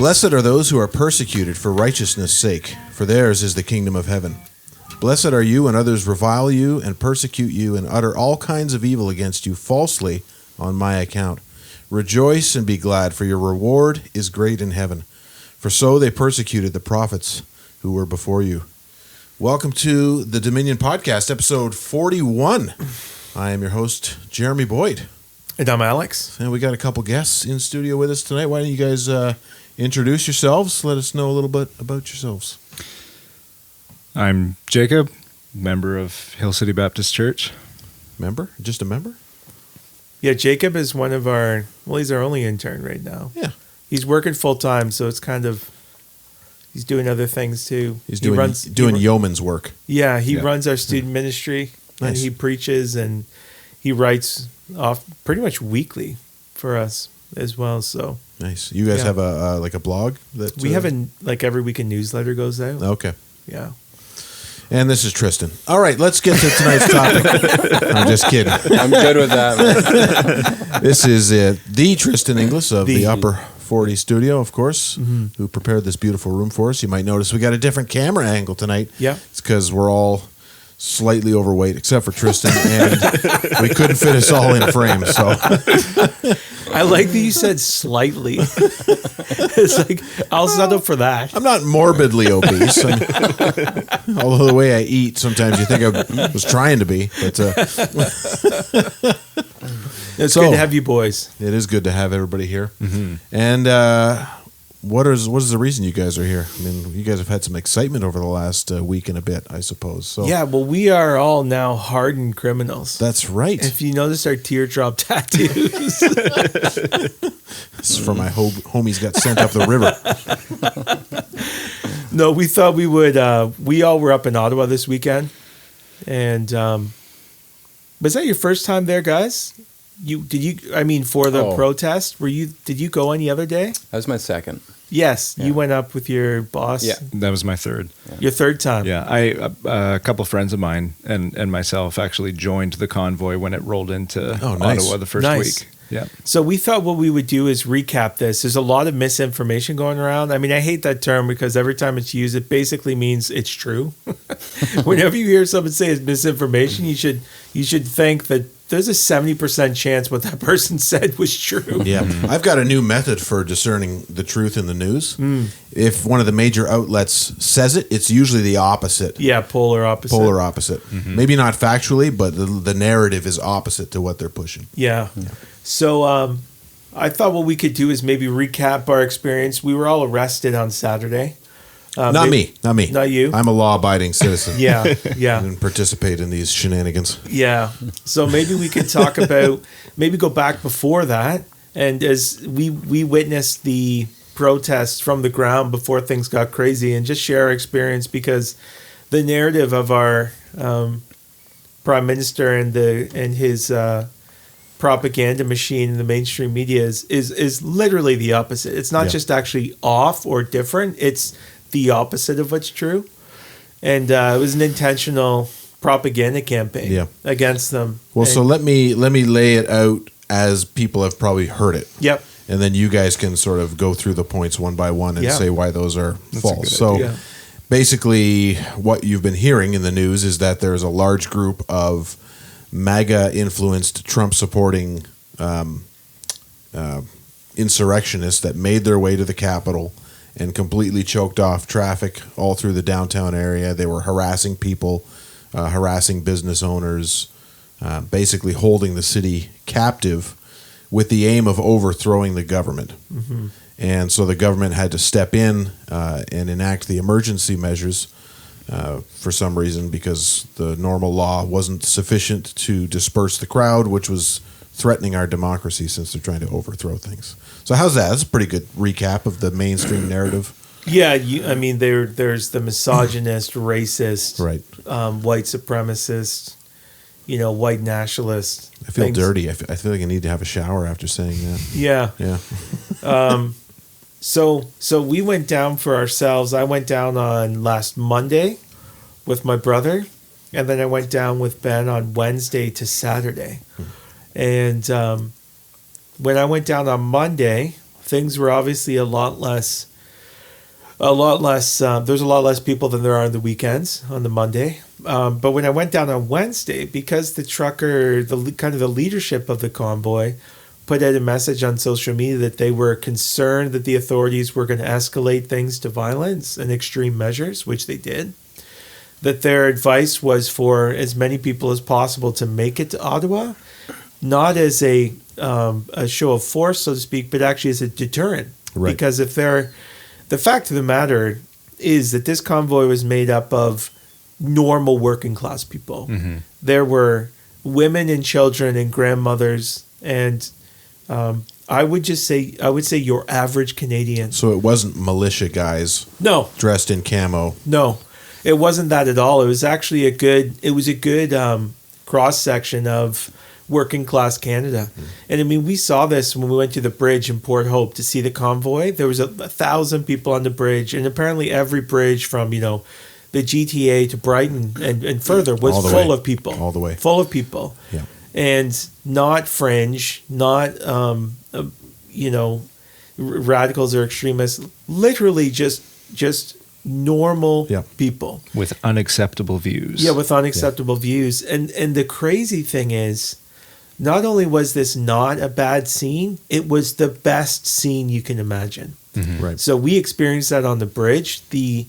Blessed are those who are persecuted for righteousness' sake, for theirs is the kingdom of heaven. Blessed are you when others revile you and persecute you and utter all kinds of evil against you falsely on my account. Rejoice and be glad, for your reward is great in heaven. For so they persecuted the prophets who were before you. Welcome to the Dominion Podcast, episode 41. I am your host, Jeremy Boyd. And I'm Alex. And we got a couple guests in studio with us tonight. Why don't you guys introduce yourselves? Let us know a little bit about yourselves. I'm Jacob, member of Hill City Baptist Church. Member? Just a member? Yeah, Jacob is one of our, he's our only intern right now. Yeah. He's working full time, so it's kind of, he's doing other things too. He's doing yeoman's work. Yeah, he runs our student ministry, Nice. and he preaches, and he writes off pretty much weekly for us as well. So Nice. You guys have a blog that we have every week a newsletter goes out. Okay. Yeah. And this is Tristan. All right, let's get to tonight's topic. I'm just kidding. I'm good with that. This is the Tristan Inglis of the Upper 40 Studio, of course, who prepared this beautiful room for us. You might notice we got a different camera angle tonight. Yeah. It's because we're all slightly overweight, except for Tristan, and we couldn't fit us all in frame. So I like that you said slightly. It's like, I'll settle for that. I'm not morbidly obese. Although the way I eat, sometimes you think I was trying to be. But It's good to have you boys. It is good to have everybody here. Mm-hmm. And what is the reason you guys are here? I mean, you guys have had some excitement over the last week and a bit, I suppose. So yeah, well, we are all now hardened criminals. That's right. If you notice our teardrop tattoos. This is for my homies got sent up the river. No, we thought we would. We all were up in Ottawa this weekend, and was that your first time there, guys? For the protest? Did you go any other day? That was my second. Yes, you went up with your boss. Yeah, That was my third. Yeah. Your third time. Yeah, a couple of friends of mine and myself actually joined the convoy when it rolled into Ottawa the first week. Yeah. So we thought what we would do is recap this. There's a lot of misinformation going around. I mean, I hate that term because every time it's used, it basically means it's true. Whenever you hear someone say it's misinformation, you should think that there's a 70% chance what that person said was true. Yeah. I've got a new method for discerning the truth in the news. If one of the major outlets says it, it's usually the opposite. Yeah, polar opposite. Polar opposite. Mm-hmm. Maybe not factually, but the narrative is opposite to what they're pushing. Yeah. So I thought what we could do is maybe recap our experience. We were all arrested on Saturday. Not me. Not you. I'm a law-abiding citizen. Yeah. I didn't participate in these shenanigans. Yeah. So maybe we could talk about, maybe go back before that. And as we witnessed the protests from the ground before things got crazy and just share our experience, because the narrative of our prime minister and his propaganda machine in the mainstream media is literally the opposite. It's not just actually off or different. It's the opposite of what's true. And it was an intentional propaganda campaign against them. Well, so let me lay it out as people have probably heard it. Yep. And then you guys can sort of go through the points one by one and say why those are false. So basically what you've been hearing in the news is that there's a large group of MAGA-influenced, Trump-supporting insurrectionists that made their way to the Capitol and completely choked off traffic all through the downtown area. They were harassing people, harassing business owners, basically holding the city captive with the aim of overthrowing the government. Mm-hmm. And so the government had to step in and enact the emergency measures for some reason, because the normal law wasn't sufficient to disperse the crowd, which was threatening our democracy since they're trying to overthrow things. So how's that? That's a pretty good recap of the mainstream narrative. Yeah, there's the misogynist, racist, white supremacist, white nationalist. I feel dirty. I feel like I need to have a shower after saying that. Yeah. So we went down for ourselves. I went down on last Monday with my brother, and then I went down with Ben on Wednesday to Saturday. And when I went down on Monday, things were obviously a lot less a lot less. There's a lot less people than there are on the weekends on the Monday. But when I went down on Wednesday, because the trucker, the leadership of the convoy, put out a message on social media that they were concerned that the authorities were going to escalate things to violence and extreme measures, which they did. That their advice was for as many people as possible to make it to Ottawa, not as a show of force, so to speak, but actually as a deterrent. Right. Because the fact of the matter is that this convoy was made up of normal working class people. Mm-hmm. There were women and children and grandmothers, and I would say your average Canadian. So it wasn't militia guys. No. Dressed in camo. No, it wasn't that at all. It was actually a good cross section of working class Canada. And I mean, we saw this when we went to the bridge in Port Hope to see the convoy. There was 1,000 people on the bridge, and apparently every bridge from, the GTA to Brighton and further was full of people. All the way. Full of people. Yeah. And not fringe, not, radicals or extremists, literally just normal people. With unacceptable views. Yeah, with unacceptable views. And the crazy thing is, not only was this not a bad scene, it was the best scene you can imagine. Mm-hmm. Right. So we experienced that on the bridge. The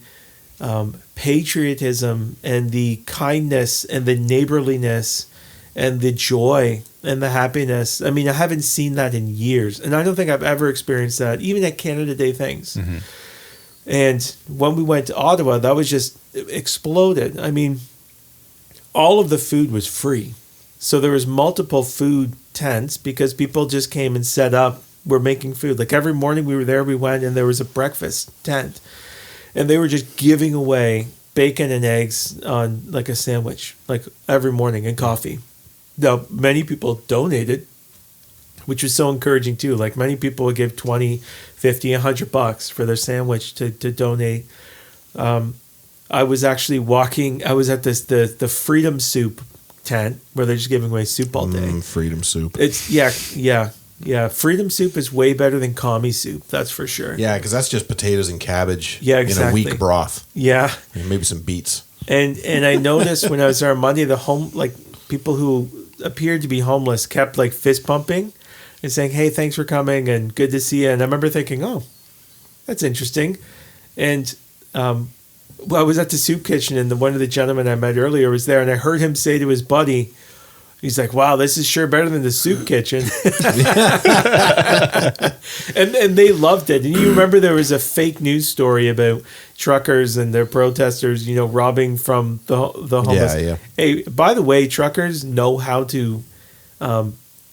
patriotism and the kindness and the neighborliness and the joy and the happiness. I mean, I haven't seen that in years. And I don't think I've ever experienced that, even at Canada Day things. Mm-hmm. And when we went to Ottawa, that was just exploded. I mean, all of the food was free. So there was multiple food tents because people just came and set up, were making food. Like every morning we were there, we went, and there was a breakfast tent. And they were just giving away bacon and eggs on like a sandwich, like every morning, and coffee. Now, many people donated, which was so encouraging too. Like many people would give $20, $50, $100 for their sandwich to donate. I was actually I was at the Freedom Soup tent where they're just giving away soup all day. Freedom Soup. It's yeah. Freedom Soup is way better than commie soup. That's for sure. Yeah, because that's just potatoes and cabbage. Yeah, exactly. In a weak broth. Yeah, and maybe some beets. And I noticed when I was there on Monday, people who appeared to be homeless kept like fist pumping and saying, "Hey, thanks for coming and good to see you." And I remember thinking, "Oh, that's interesting." And I was at the soup kitchen, and one of the gentlemen I met earlier was there, and I heard him say to his buddy, he's like, "Wow, this is sure better than the soup kitchen." and they loved it. And you remember there was a fake news story about truckers and their protesters, robbing from the homeless. Yeah. Hey, by the way, truckers know how to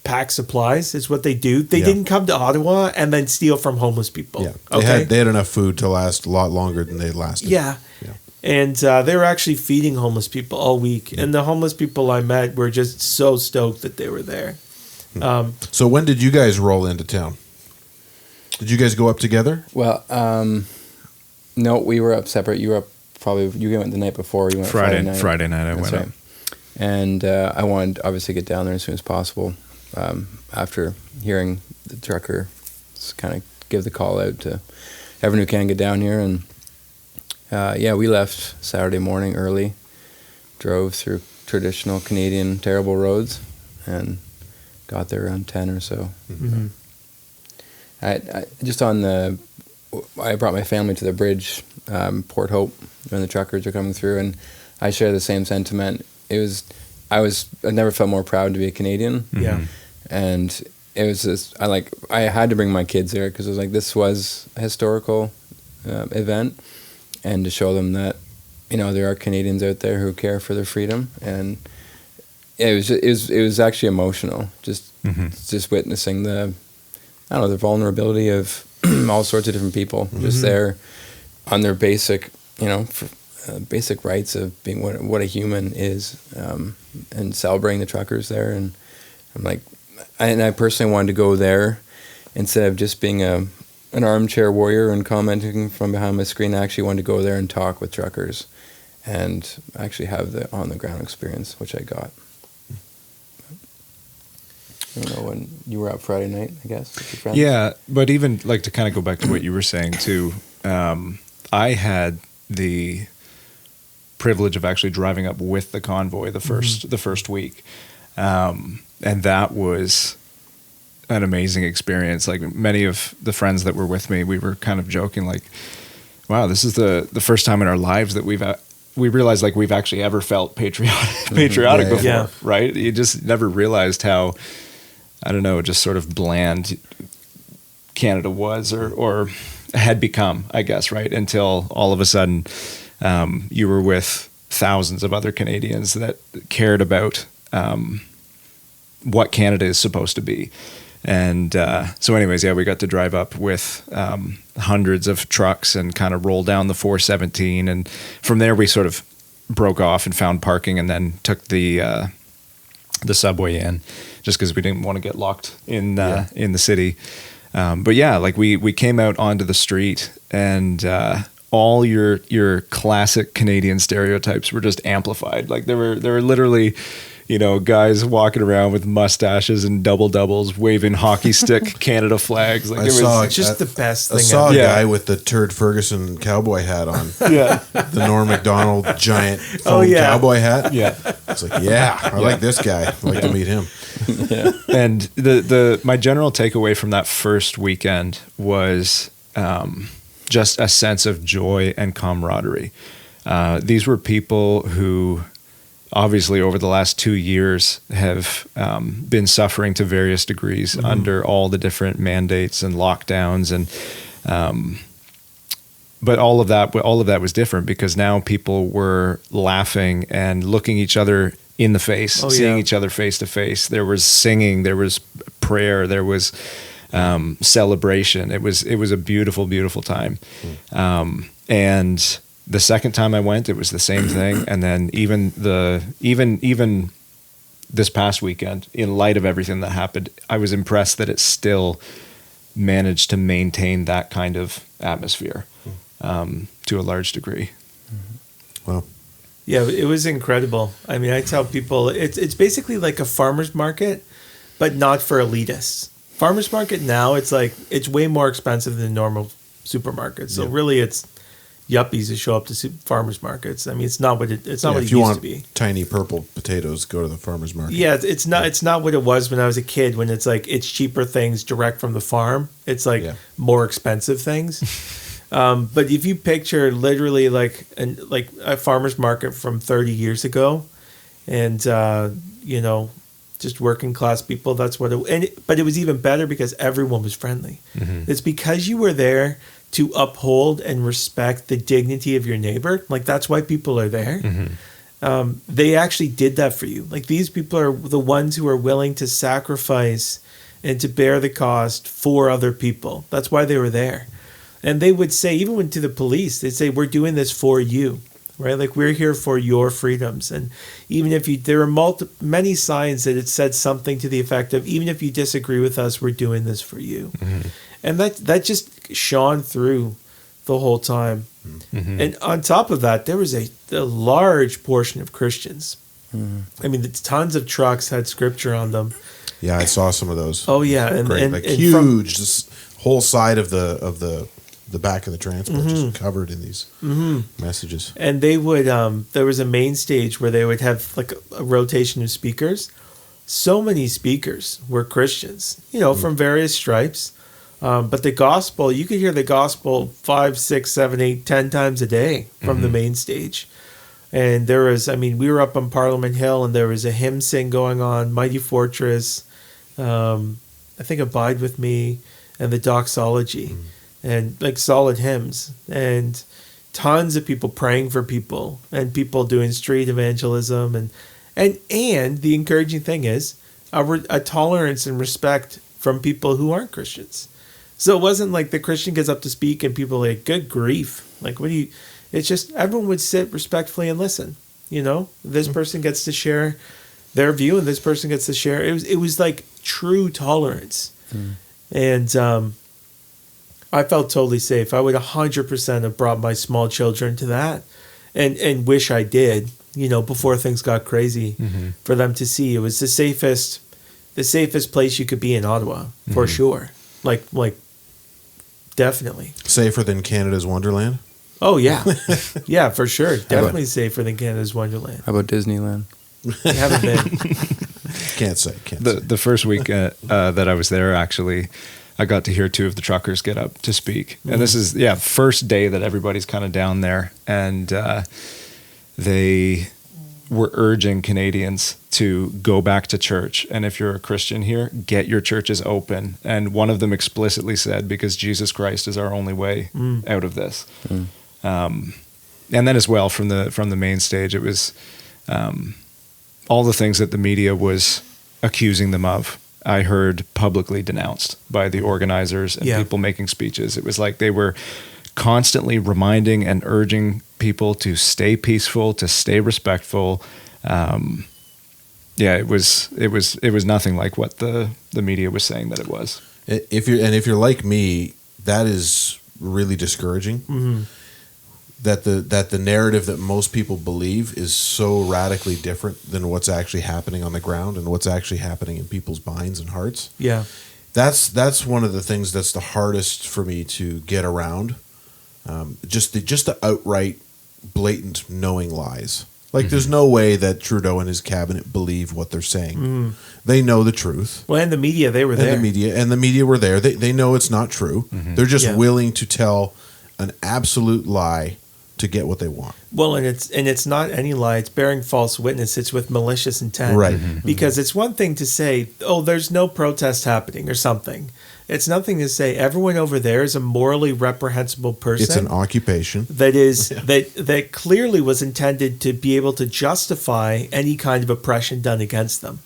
pack supplies. Is what they do. They didn't come to Ottawa and then steal from homeless people. Yeah, they had enough food to last a lot longer than they lasted. Yeah. And they were actually feeding homeless people all week. And the homeless people I met were just so stoked that they were there. So when did you guys roll into town? Did you guys go up together? Well, no, we were up separate. You were up you went the night before. You went Friday night. Friday night I went up. And I wanted to obviously get down there as soon as possible after hearing the trucker kind of give the call out to everyone who can get down here. And we left Saturday morning early, drove through traditional Canadian terrible roads, and got there around 10 or so. Mm-hmm. I brought my family to the bridge, Port Hope, when the truckers are coming through, and I share the same sentiment. I never felt more proud to be a Canadian. Yeah. And it was just, I had to bring my kids there because it was like, this was a historical event, and to show them that, there are Canadians out there who care for their freedom. And it was actually emotional, just witnessing the vulnerability of all sorts of different people, just there on their basic, basic rights of being what a human is, and celebrating the truckers there. And I'm like, I personally wanted to go there instead of just being an armchair warrior and commenting from behind my screen. I actually wanted to go there and talk with truckers and actually have the on-the-ground experience, which I got. I don't know when you were out Friday night, I guess, with your friends. Yeah, but even to kind of go back to what you were saying too, I had the privilege of actually driving up with the convoy the first week, and that was an amazing experience. Like, many of the friends that were with me, we were kind of joking, like, wow, this is the first time in our lives that we realized, like, we've actually ever felt patriotic before, right? You just never realized how, I don't know, just sort of bland Canada was or had become, I guess, right? Until all of a sudden you were with thousands of other Canadians that cared about what Canada is supposed to be. And so anyways, we got to drive up with hundreds of trucks and kind of roll down the 417. And from there, we sort of broke off and found parking, and then took the subway in, just because we didn't want to get locked in the city. But yeah, like we came out onto the street, and all your classic Canadian stereotypes were just amplified. Like, there were literally, guys walking around with mustaches and doubles, waving hockey stick Canada flags. Like, it's just the best thing. I saw a guy with the Turd Ferguson cowboy hat on. The Norm Macdonald giant cowboy hat. Yeah. It's like, I like this guy. I'd like to meet him. And my general takeaway from that first weekend was just a sense of joy and camaraderie. These were people who, obviously, over the last 2 years have been suffering to various degrees under all the different mandates and lockdowns, and but all of that was different, because now people were laughing and looking each other in the face, seeing each other face to face. There was singing, there was prayer, there was celebration. It was a beautiful, beautiful time. And the second time I went, it was the same thing. And then even this past weekend, in light of everything that happened, I was impressed that it still managed to maintain that kind of atmosphere to a large degree. Wow. Yeah, it was incredible. I mean, I tell people it's basically like a farmer's market, but not for elitists. Farmer's market now, it's way more expensive than normal supermarkets. So really, it's yuppies who show up to farmers markets. I mean, it's not what it used to be. If you want tiny purple potatoes, go to the farmer's market. Yeah, it's not what it was when I was a kid, when it's like it's cheaper things direct from the farm. It's like more expensive things. But if you picture literally like a farmer's market from 30 years ago, and just working class people, that's what but it was even better because everyone was friendly. It's because you were there to uphold and respect the dignity of your neighbor. Like, that's why people are there. They actually did that for you. Like, these people are the ones who are willing to sacrifice and to bear the cost for other people. That's why they were there. And they would say, even to the police, they'd say, we're doing this for you, right? Like, we're here for your freedoms. And even if there are many signs that it said something to the effect of, even if you disagree with us, we're doing this for you. And that just shone through the whole time. And on top of that, there was a large portion of Christians. I mean, tons of trucks had scripture on them. Yeah, I saw some of those. Oh yeah, and huge, this whole side of the back of the transport just covered in these messages. And they would there was a main stage where they would have like a rotation of speakers. So many speakers were Christians, from various stripes. But the gospel, you could hear the gospel 5, 6, 7, 8, 10 times a day from the main stage. And there was, we were up on Parliament Hill, and there was a hymn sing going on, Mighty Fortress, I think Abide With Me, and the Doxology, and like solid hymns, and tons of people praying for people, and people doing street evangelism. And the encouraging thing is a tolerance and respect from people who aren't Christians. So it wasn't like the Christian gets up to speak and people are like, good grief. Like, it's just everyone would sit respectfully and listen. This person gets to share their view and this person gets to share. It was like true tolerance. And I felt totally safe. I would 100% have brought my small children to that and wish I did, before things got crazy for them to see. It was the safest place you could be in Ottawa, for sure. Like definitely safer than Canada's Wonderland. Oh yeah, yeah, for sure. Definitely safer than Canada's Wonderland. How about Disneyland? I haven't been. Can't say. The first week that I was there, actually, I got to hear two of the truckers get up to speak. And this is, first day that everybody's kind of down there. And they were urging Canadians to go back to church. And if you're a Christian here, get your churches open. And one of them explicitly said, because Jesus Christ is our only way out of this. And then as well, from the main stage, it was all the things that the media was accusing them of, I heard publicly denounced by the organizers and people making speeches. It was like they were constantly reminding and urging people to stay peaceful, to stay respectful. It was nothing like what the media was saying that it was. If you're like me, that is really discouraging. Mm-hmm. That the narrative that most people believe is so radically different than what's actually happening on the ground and what's actually happening in people's minds and hearts. Yeah, that's one of the things that's the hardest for me to get around. Just the outright, blatant, knowing lies. Like there's no way that Trudeau and his cabinet believe what they're saying. They know the truth. Well, and the media, they were there. The media were there. They know it's not true. They're just willing to tell an absolute lie to get what they want. Well, and it's not any lie. It's bearing false witness. It's with malicious intent. Right. Because it's one thing to say, oh, there's no protest happening or something. It's nothing to say everyone over there is a morally reprehensible person. It's an occupation that is that clearly was intended to be able to justify any kind of oppression done against them.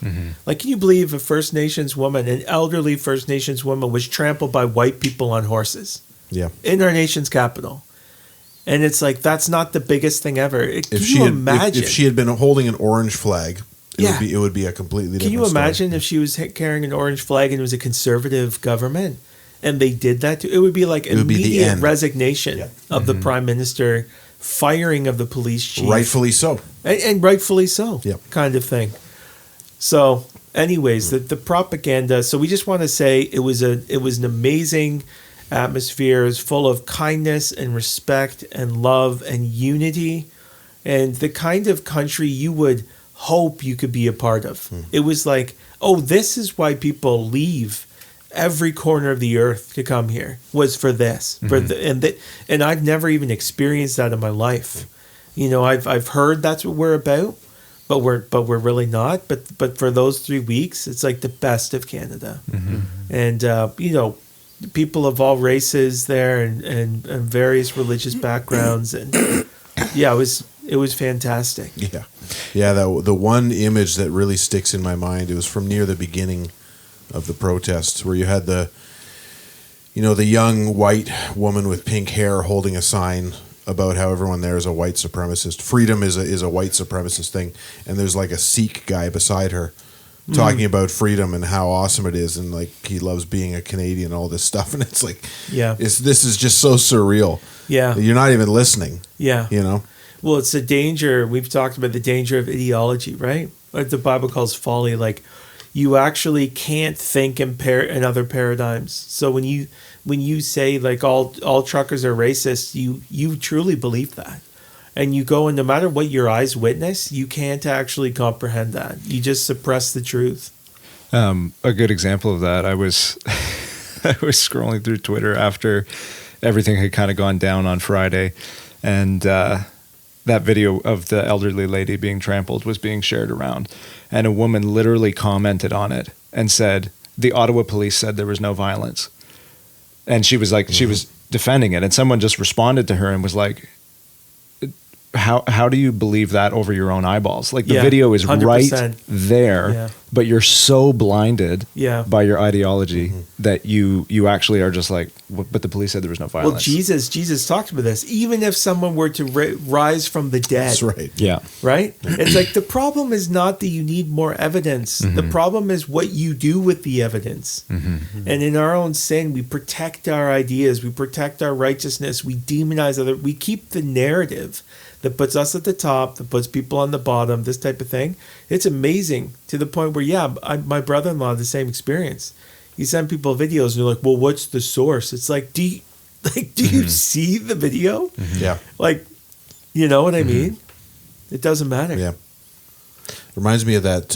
Like, can you believe a First Nations woman, an elderly First Nations woman, was trampled by white people on horses? Yeah. In our nation's capital. And it's like, that's not the biggest thing ever. Can you imagine? If she had been holding an orange flag, it would be a completely different story. Can you imagine if she was carrying an orange flag and it was a conservative government and they did that? It would be like immediate resignation of the prime minister, firing of the police chief. Rightfully so. And rightfully so, kind of thing. So anyways, the propaganda. So we just want to say it was an amazing atmosphere. It was full of kindness and respect and love and unity and the kind of country you would hope you could be a part of. It was like, oh, this is why people leave every corner of the earth to come here, was for this. And I've never even experienced that in my life. You know, I've heard that's what we're about, but we're really not. But for those 3 weeks, it's like the best of Canada. And you know, people of all races there and various religious backgrounds, and it was fantastic. The one image that really sticks in my mind, it was from near the beginning of the protests, where you had the young white woman with pink hair holding a sign about how everyone there is a white supremacist. Freedom is a white supremacist thing, and there's like a Sikh guy beside her talking about freedom and how awesome it is, and like he loves being a Canadian and all this stuff, and it's like, this is just so surreal. You're not even listening. You know. Well, it's the danger. We've talked about the danger of ideology, right? What the Bible calls folly. Like, you actually can't think in other paradigms. So when you say like all truckers are racist, you truly believe that. And you go, and no matter what your eyes witness, you can't actually comprehend that. You just suppress the truth. A good example of that, I was scrolling through Twitter after everything had kind of gone down on Friday, and that video of the elderly lady being trampled was being shared around, and a woman literally commented on it and said, the Ottawa police said there was no violence. And she was like, she was defending it, and someone just responded to her and was like, how do you believe that over your own eyeballs? Like, the video is 100%. Right there, but you're so blinded by your ideology that you actually are just like, but the police said there was no violence. Well, Jesus talked about this. Even if someone were to rise from the dead. That's right. Yeah. Right? It's like, the problem is not that you need more evidence. The problem is what you do with the evidence. And in our own sin, we protect our ideas. We protect our righteousness. We demonize others. We keep the narrative that puts us at the top, that puts people on the bottom, this type of thing. It's amazing, to the point where, my brother-in-law had the same experience. He sent people videos and they're like, well, what's the source? It's like, Like, do you see the video? Yeah. Like, you know what I mean? It doesn't matter. Yeah. Reminds me of that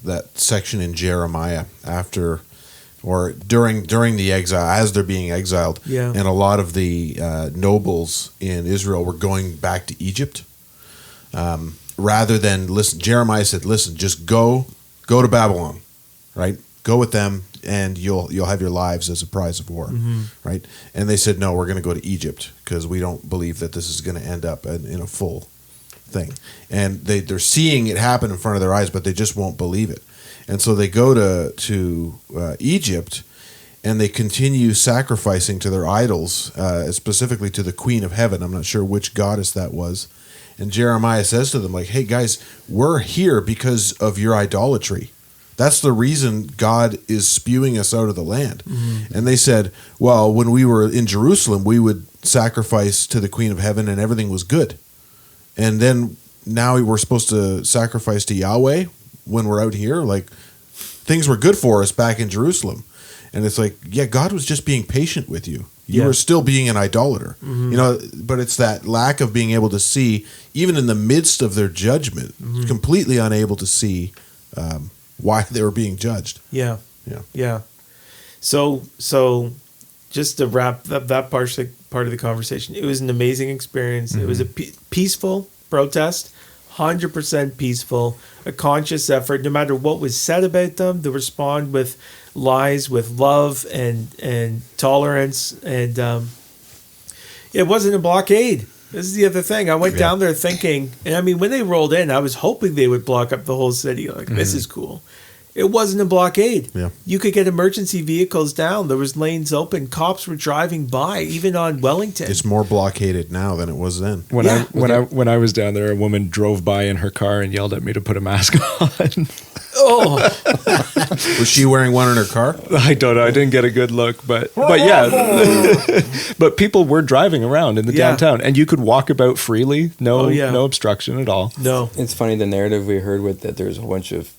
that section in Jeremiah after or during the exile, as they're being exiled. Yeah. And a lot of the nobles in Israel were going back to Egypt. Rather than listen, Jeremiah said, "Listen, just go to Babylon, right? Go with them, and you'll have your lives as a prize of war, right?" And they said, "No, we're going to go to Egypt because we don't believe that this is going to end up in a full thing." And they're seeing it happen in front of their eyes, but they just won't believe it. And so they go to Egypt, and they continue sacrificing to their idols, specifically to the Queen of Heaven. I'm not sure which goddess that was. And Jeremiah says to them, like, "Hey guys, we're here because of your idolatry. That's the reason God is spewing us out of the land." And they said, "Well, when we were in Jerusalem, we would sacrifice to the Queen of Heaven and everything was good. And then now we're supposed to sacrifice to Yahweh when we're out here? Like, things were good for us back in Jerusalem." And it's like, yeah, God was just being patient with you. You were still being an idolater, you know. But it's that lack of being able to see, even in the midst of their judgment, completely unable to see why they were being judged. Yeah. Yeah. Yeah. So just to wrap up that part of the conversation, it was an amazing experience. It was a peaceful protest, 100% peaceful, a conscious effort, no matter what was said about them, to respond with lies, with love and tolerance. And it wasn't a blockade. This is the other thing. I went down there thinking, and I mean, when they rolled in, I was hoping they would block up the whole city. Like, this is cool. It wasn't a blockade. Yeah. You could get emergency vehicles down. There was lanes open. Cops were driving by, even on Wellington. It's more blockaded now than it was then. When I was down there, a woman drove by in her car and yelled at me to put a mask on. Oh, Was she wearing one in her car? I don't know. I didn't get a good look, but yeah. But people were driving around in the downtown, and you could walk about freely. No obstruction at all. no. It's funny, the narrative we heard with that there's a whole bunch of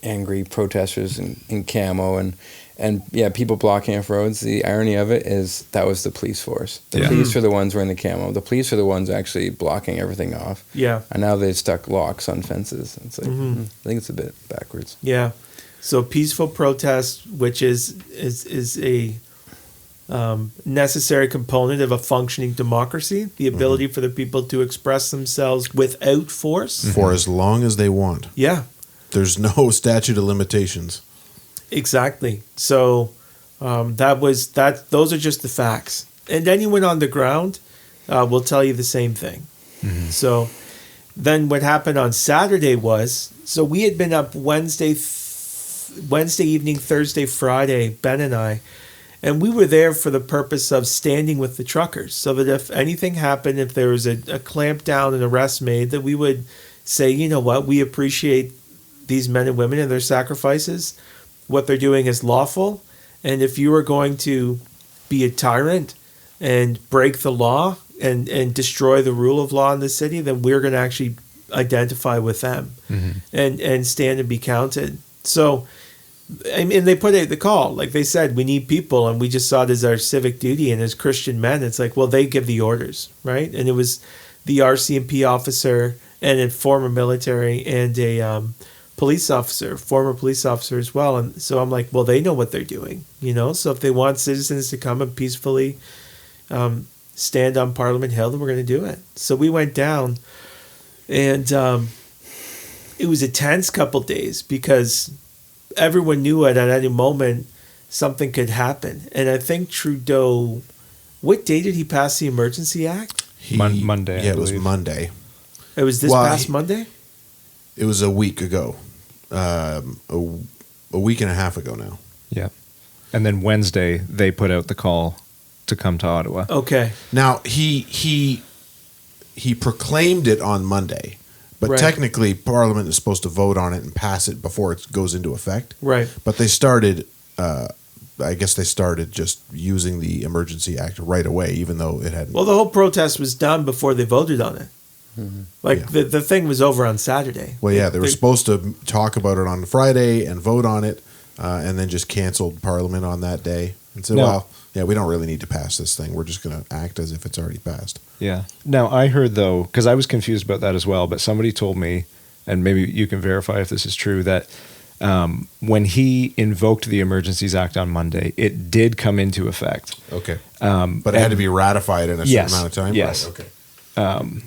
angry protesters in camo and people blocking off roads. The irony of it is that was the police force. The police are the ones wearing the camo. The police are the ones actually blocking everything off. Yeah. And now they've stuck locks on fences. It's like, I think it's a bit backwards. Yeah. So peaceful protest, which is a necessary component of a functioning democracy, the ability for the people to express themselves without force. For as long as they want. Yeah. There's no statute of limitations. Exactly. So those are just the facts. And anyone on the ground will tell you the same thing. So then what happened on Saturday was, so we had been up Wednesday evening, Thursday, Friday, Ben and I, and we were there for the purpose of standing with the truckers so that if anything happened, if there was a clamp down, an arrest made, that we would say, you know what, we appreciate these men and women and their sacrifices. What they're doing is lawful. And if you are going to be a tyrant and break the law and destroy the rule of law in the city, then we're going to actually identify with them and stand and be counted. So, and they put out the call. Like they said, we need people, and we just saw it as our civic duty. And as Christian men, it's like, well, they give the orders, right? And it was the RCMP officer and a former military and a former police officer as well. And so I'm like, well, they know what they're doing, you know? So if they want citizens to come and peacefully stand on Parliament Hill, then we're going to do it. So we went down, and it was a tense couple days because everyone knew at any moment something could happen. And I think Trudeau, what day did he pass the Emergency Act? Monday. Yeah, it was Monday. It was this past Monday? It was a week ago. A week and a half ago now. Yeah. And then Wednesday, they put out the call to come to Ottawa. Okay. Now, he proclaimed it on Monday, but Right. technically Parliament is supposed to vote on it and pass it before it goes into effect. Right. But they started, I guess they started just using the Emergency Act right away, even though it hadn't. Well, the whole protest was done before they voted on it. Like the thing was over on Saturday. Well, yeah, they were supposed to talk about it on Friday and vote on it, and then just canceled Parliament on that day and said, No. "Well, Yeah, we don't really need to pass this thing. We're just going to act as if it's already passed. Yeah. Now, I heard, though, because I was confused about that as well, but somebody told me, and maybe you can verify if this is true, that when he invoked the Emergencies Act on Monday, it did come into effect. Okay. But it had to be ratified in a certain amount of time? Yes. Right, okay.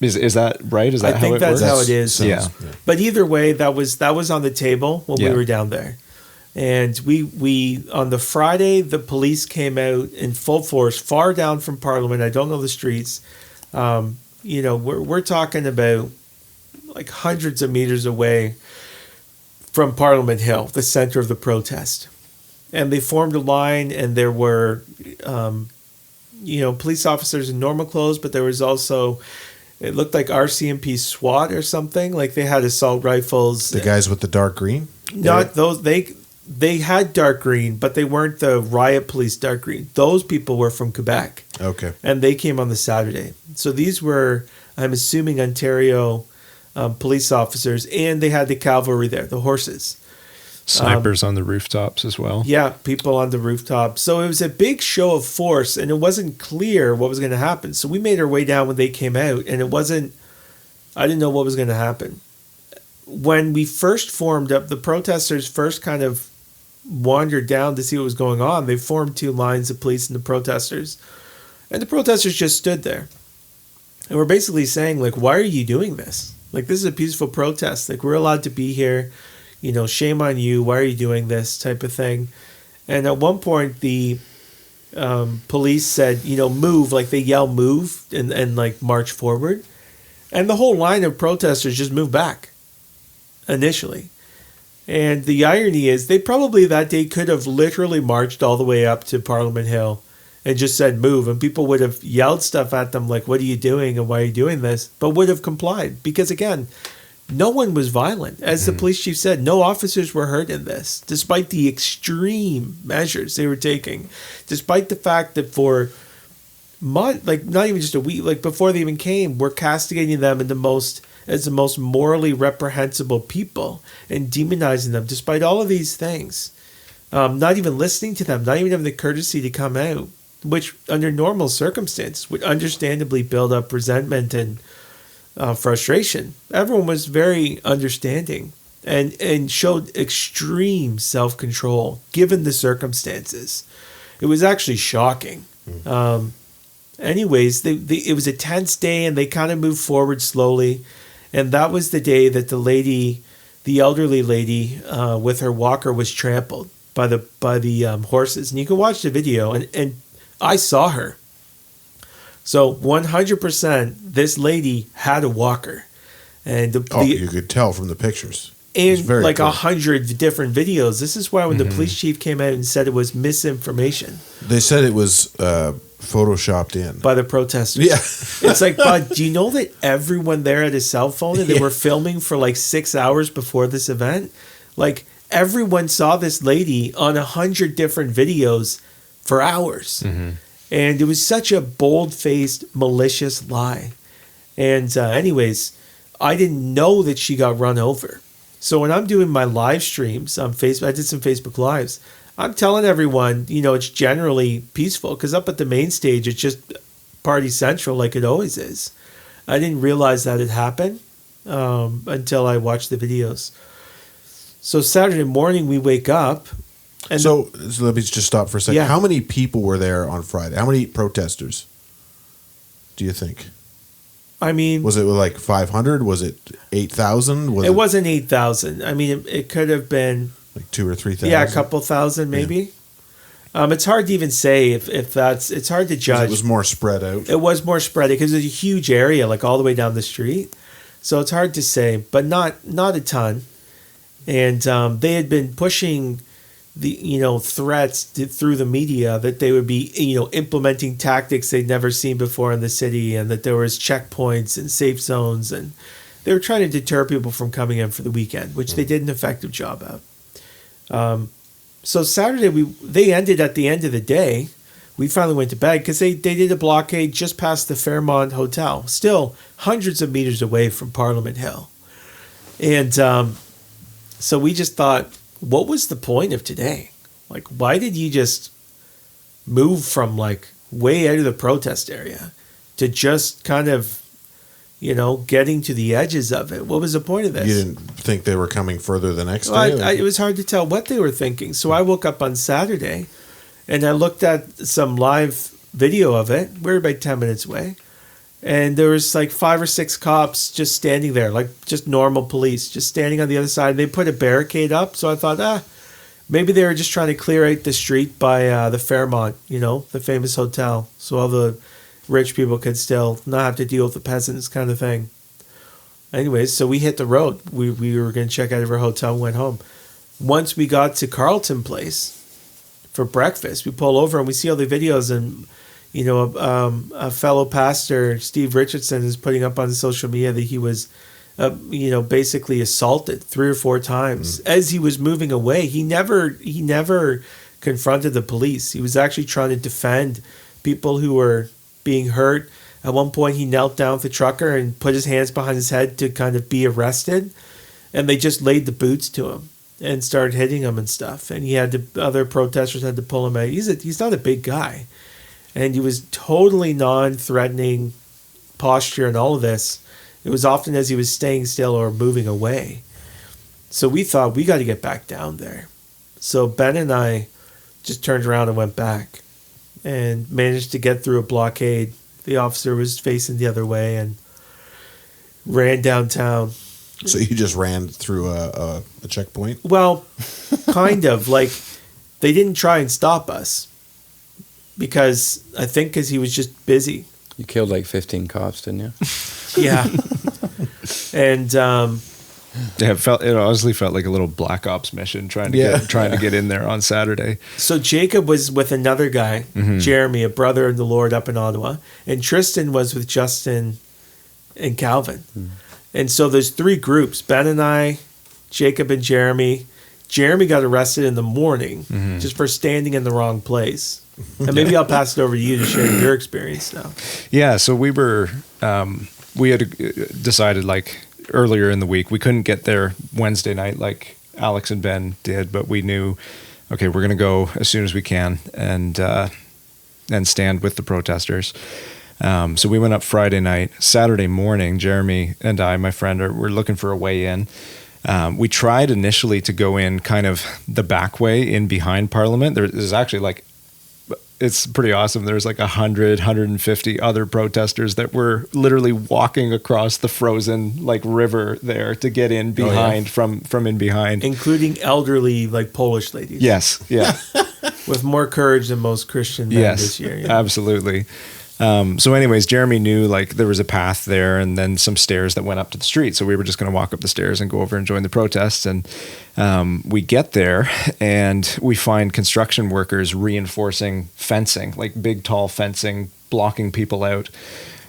Is that right? Is that I how think it that's works? how it is. Yeah. But either way, that was on the table when we Yeah. were down there. And we on the Friday, the police came out in full force, far down from Parliament. I don't know the streets. We're talking about like hundreds of meters away from Parliament Hill, the center of the protest. And they formed a line, and there were, police officers in normal clothes, but there was also, it looked like RCMP SWAT or something. Like they had assault rifles. The guys with the dark green? Not those. They had dark green, but they weren't the riot police dark green. Those people were from Quebec. Okay. And they came on the Saturday. So these were, I'm assuming, Ontario police officers, and they had the cavalry there, the horses. Snipers on the rooftops as well. Yeah, people on the rooftop. So it was a big show of force, and it wasn't clear what was going to happen. So we made our way down when they came out, and I didn't know what was going to happen. When we first formed up, the protesters first kind of wandered down to see what was going on. They formed two lines of police and the protesters. And the protesters just stood there. And we're basically saying, like, why are you doing this? Like, this is a peaceful protest. Like, we're allowed to be here. Shame on you. Why are you doing this type of thing? And at one point, the police said, move. Like, they yell move and like, march forward. And the whole line of protesters just moved back initially. And the irony is they probably that day could have literally marched all the way up to Parliament Hill and just said move, and people would have yelled stuff at them like, what are you doing and why are you doing this? But would have complied because, again, no one was violent. As the police chief said, no officers were hurt in this, despite the extreme measures they were taking, despite the fact that for not even just a week, like before they even came, we're castigating them as the most morally reprehensible people and demonizing them despite all of these things. Not even listening to them, not even having the courtesy to come out, which under normal circumstances would understandably build up resentment and frustration. Everyone was very understanding and showed extreme self-control given the circumstances. It was actually shocking. Anyways, it was a tense day and they kind of moved forward slowly. And that was the day that the elderly lady with her walker was trampled by the horses. And you can watch the video, and I saw her. So 100%, this lady had a walker, and you could tell from the pictures. And like clear. 100 different videos. This is why when the police chief came out and said it was misinformation. They said it was photoshopped in By the protesters. Yeah. It's like, bud, do you know that everyone there had a cell phone and they were filming for like 6 hours before this event? Like, everyone saw this lady on 100 different videos for hours. And it was such a bold-faced, malicious lie. And anyways, I didn't know that she got run over. So when I'm doing my live streams on Facebook, I did some Facebook Lives. I'm telling everyone, it's generally peaceful because up at the main stage, it's just party central like it always is. I didn't realize that had happened until I watched the videos. So Saturday morning, we wake up. And so let me just stop for a second. Yeah. How many people were there on Friday? How many protesters do you think? I mean, Was it like 500? Was it 8,000? it wasn't 8,000. I mean, it could have been like 2,000 or 3,000. a couple thousand maybe. It's hard to even say if it's hard to judge. It was more spread out. It was more spread because it's a huge area, like all the way down the street. So it's hard to say, but not a ton. And they had been pushing the threats through the media that they would be implementing tactics they'd never seen before in the city, and that there was checkpoints and safe zones, and they were trying to deter people from coming in for the weekend, which they did an effective job of. So Saturday they ended at the end of the day. We finally went to bed because they did a blockade just past the Fairmont Hotel, still hundreds of meters away from Parliament Hill, and so we just thought, what was the point of today? Like, why did you just move from like way out of the protest area to just kind of, getting to the edges of it. What was the point of this? You didn't think they were coming further the next Well, day? it was hard to tell what they were thinking. So I woke up on Saturday and I looked at some live video of it. We were about 10 minutes away. And there was like 5 or 6 cops just standing there, like just normal police, just standing on the other side. They put a barricade up. So I thought, maybe they were just trying to clear out the street by the Fairmont, the famous hotel. So all the rich people could still not have to deal with the peasants kind of thing. Anyways, so we hit the road. We were going to check out of our hotel and went home. Once we got to Carlton Place for breakfast, we pull over and we see all the videos, and a fellow pastor, Steve Richardson, is putting up on social media that he was basically assaulted 3 or 4 times as he was moving away. He never confronted the police. He was actually trying to defend people who were being hurt. At one point, he knelt down with the trucker and put his hands behind his head to kind of be arrested. And they just laid the boots to him and started hitting him and stuff. And other protesters had to pull him out. He's not a big guy. And he was totally non-threatening posture and all of this. It was often as he was staying still or moving away. So we thought, we got to get back down there. So Ben and I just turned around and went back and managed to get through a blockade. The officer was facing the other way and ran downtown. So you just ran through a checkpoint? Well, kind of. Like, they didn't try and stop us because he was just busy. You killed like 15 cops, didn't you? Yeah. And it honestly felt like a little Black Ops mission trying to get in there on Saturday. So Jacob was with another guy, Jeremy, a brother in the Lord up in Ottawa, and Tristan was with Justin and Calvin. And so there's 3 groups, Ben and I, Jacob and Jeremy. Jeremy got arrested in the morning just for standing in the wrong place. And maybe I'll pass it over to you to share your experience now. Yeah, so we had decided like earlier in the week, we couldn't get there Wednesday night like Alex and Ben did, but we knew, okay, we're going to go as soon as we can and stand with the protesters. So we went up Friday night. Saturday morning, Jeremy and I, my friend, were looking for a way in. We tried initially to go in kind of the back way in behind Parliament. There's actually like, it's pretty awesome. There's like 100, 150 other protesters that were literally walking across the frozen like river there to get in behind from in behind. Including elderly like Polish ladies. Yes. Yeah. With more courage than most Christian men this year. Yeah. Absolutely. So anyways, Jeremy knew like there was a path there and then some stairs that went up to the street. So we were just going to walk up the stairs and go over and join the protests. And we get there and we find construction workers reinforcing fencing, like big, tall fencing, blocking people out.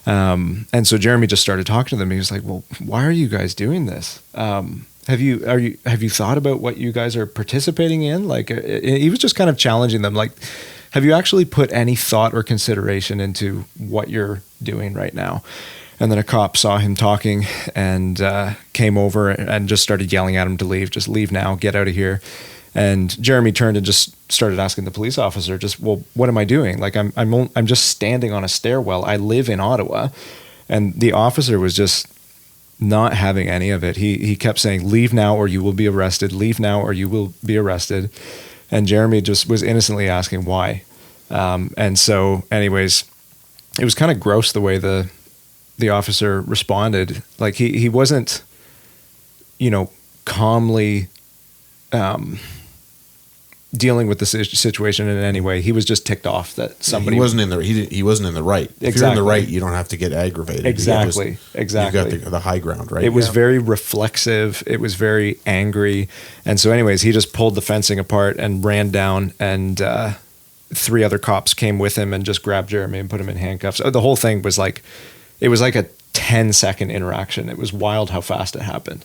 And so Jeremy just started talking to them. He was like, well, why are you guys doing this? Have you thought about what you guys are participating in? Like he was just kind of challenging them. Like, have you actually put any thought or consideration into what you're doing right now? And then a cop saw him talking and came over and just started yelling at him to leave. Just leave now, get out of here. And Jeremy turned and just started asking the police officer, well, what am I doing? Like I'm just standing on a stairwell. I live in Ottawa. And the officer was just not having any of it. He kept saying, leave now or you will be arrested. Leave now or you will be arrested. And Jeremy just was innocently asking why. And so anyways, it was kind of gross the way the officer responded. Like he wasn't, calmly dealing with the situation in any way. He was just ticked off that somebody he wasn't in the right. If you're in the right, you don't have to get aggravated. Exactly. You got the high ground, right? It was very reflexive. It was very angry. And so anyways, he just pulled the fencing apart and ran down, and 3 other cops came with him and just grabbed Jeremy and put him in handcuffs. The whole thing was like, it was like a 10-second interaction. It was wild how fast it happened.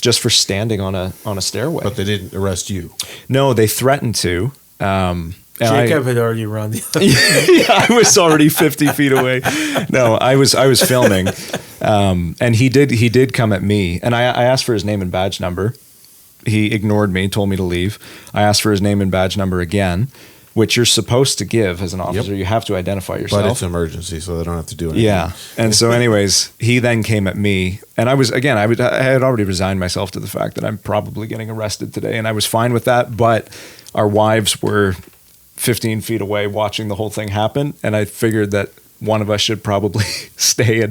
Just for standing on a stairway. But they didn't arrest you. No, they threatened to. Jacob had already run the other yeah, I was already 50 feet away. No, I was filming. And he did come at me. And I asked for his name and badge number. He ignored me, told me to leave. I asked for his name and badge number again. which you're supposed to give as an officer. Yep. You have to identify yourself. But it's an emergency, so they don't have to do anything. Yeah. And so anyways, he then came at me, and I had already resigned myself to the fact that I'm probably getting arrested today, and I was fine with that, but our wives were 15 feet away watching the whole thing happen, and I figured that one of us should probably stay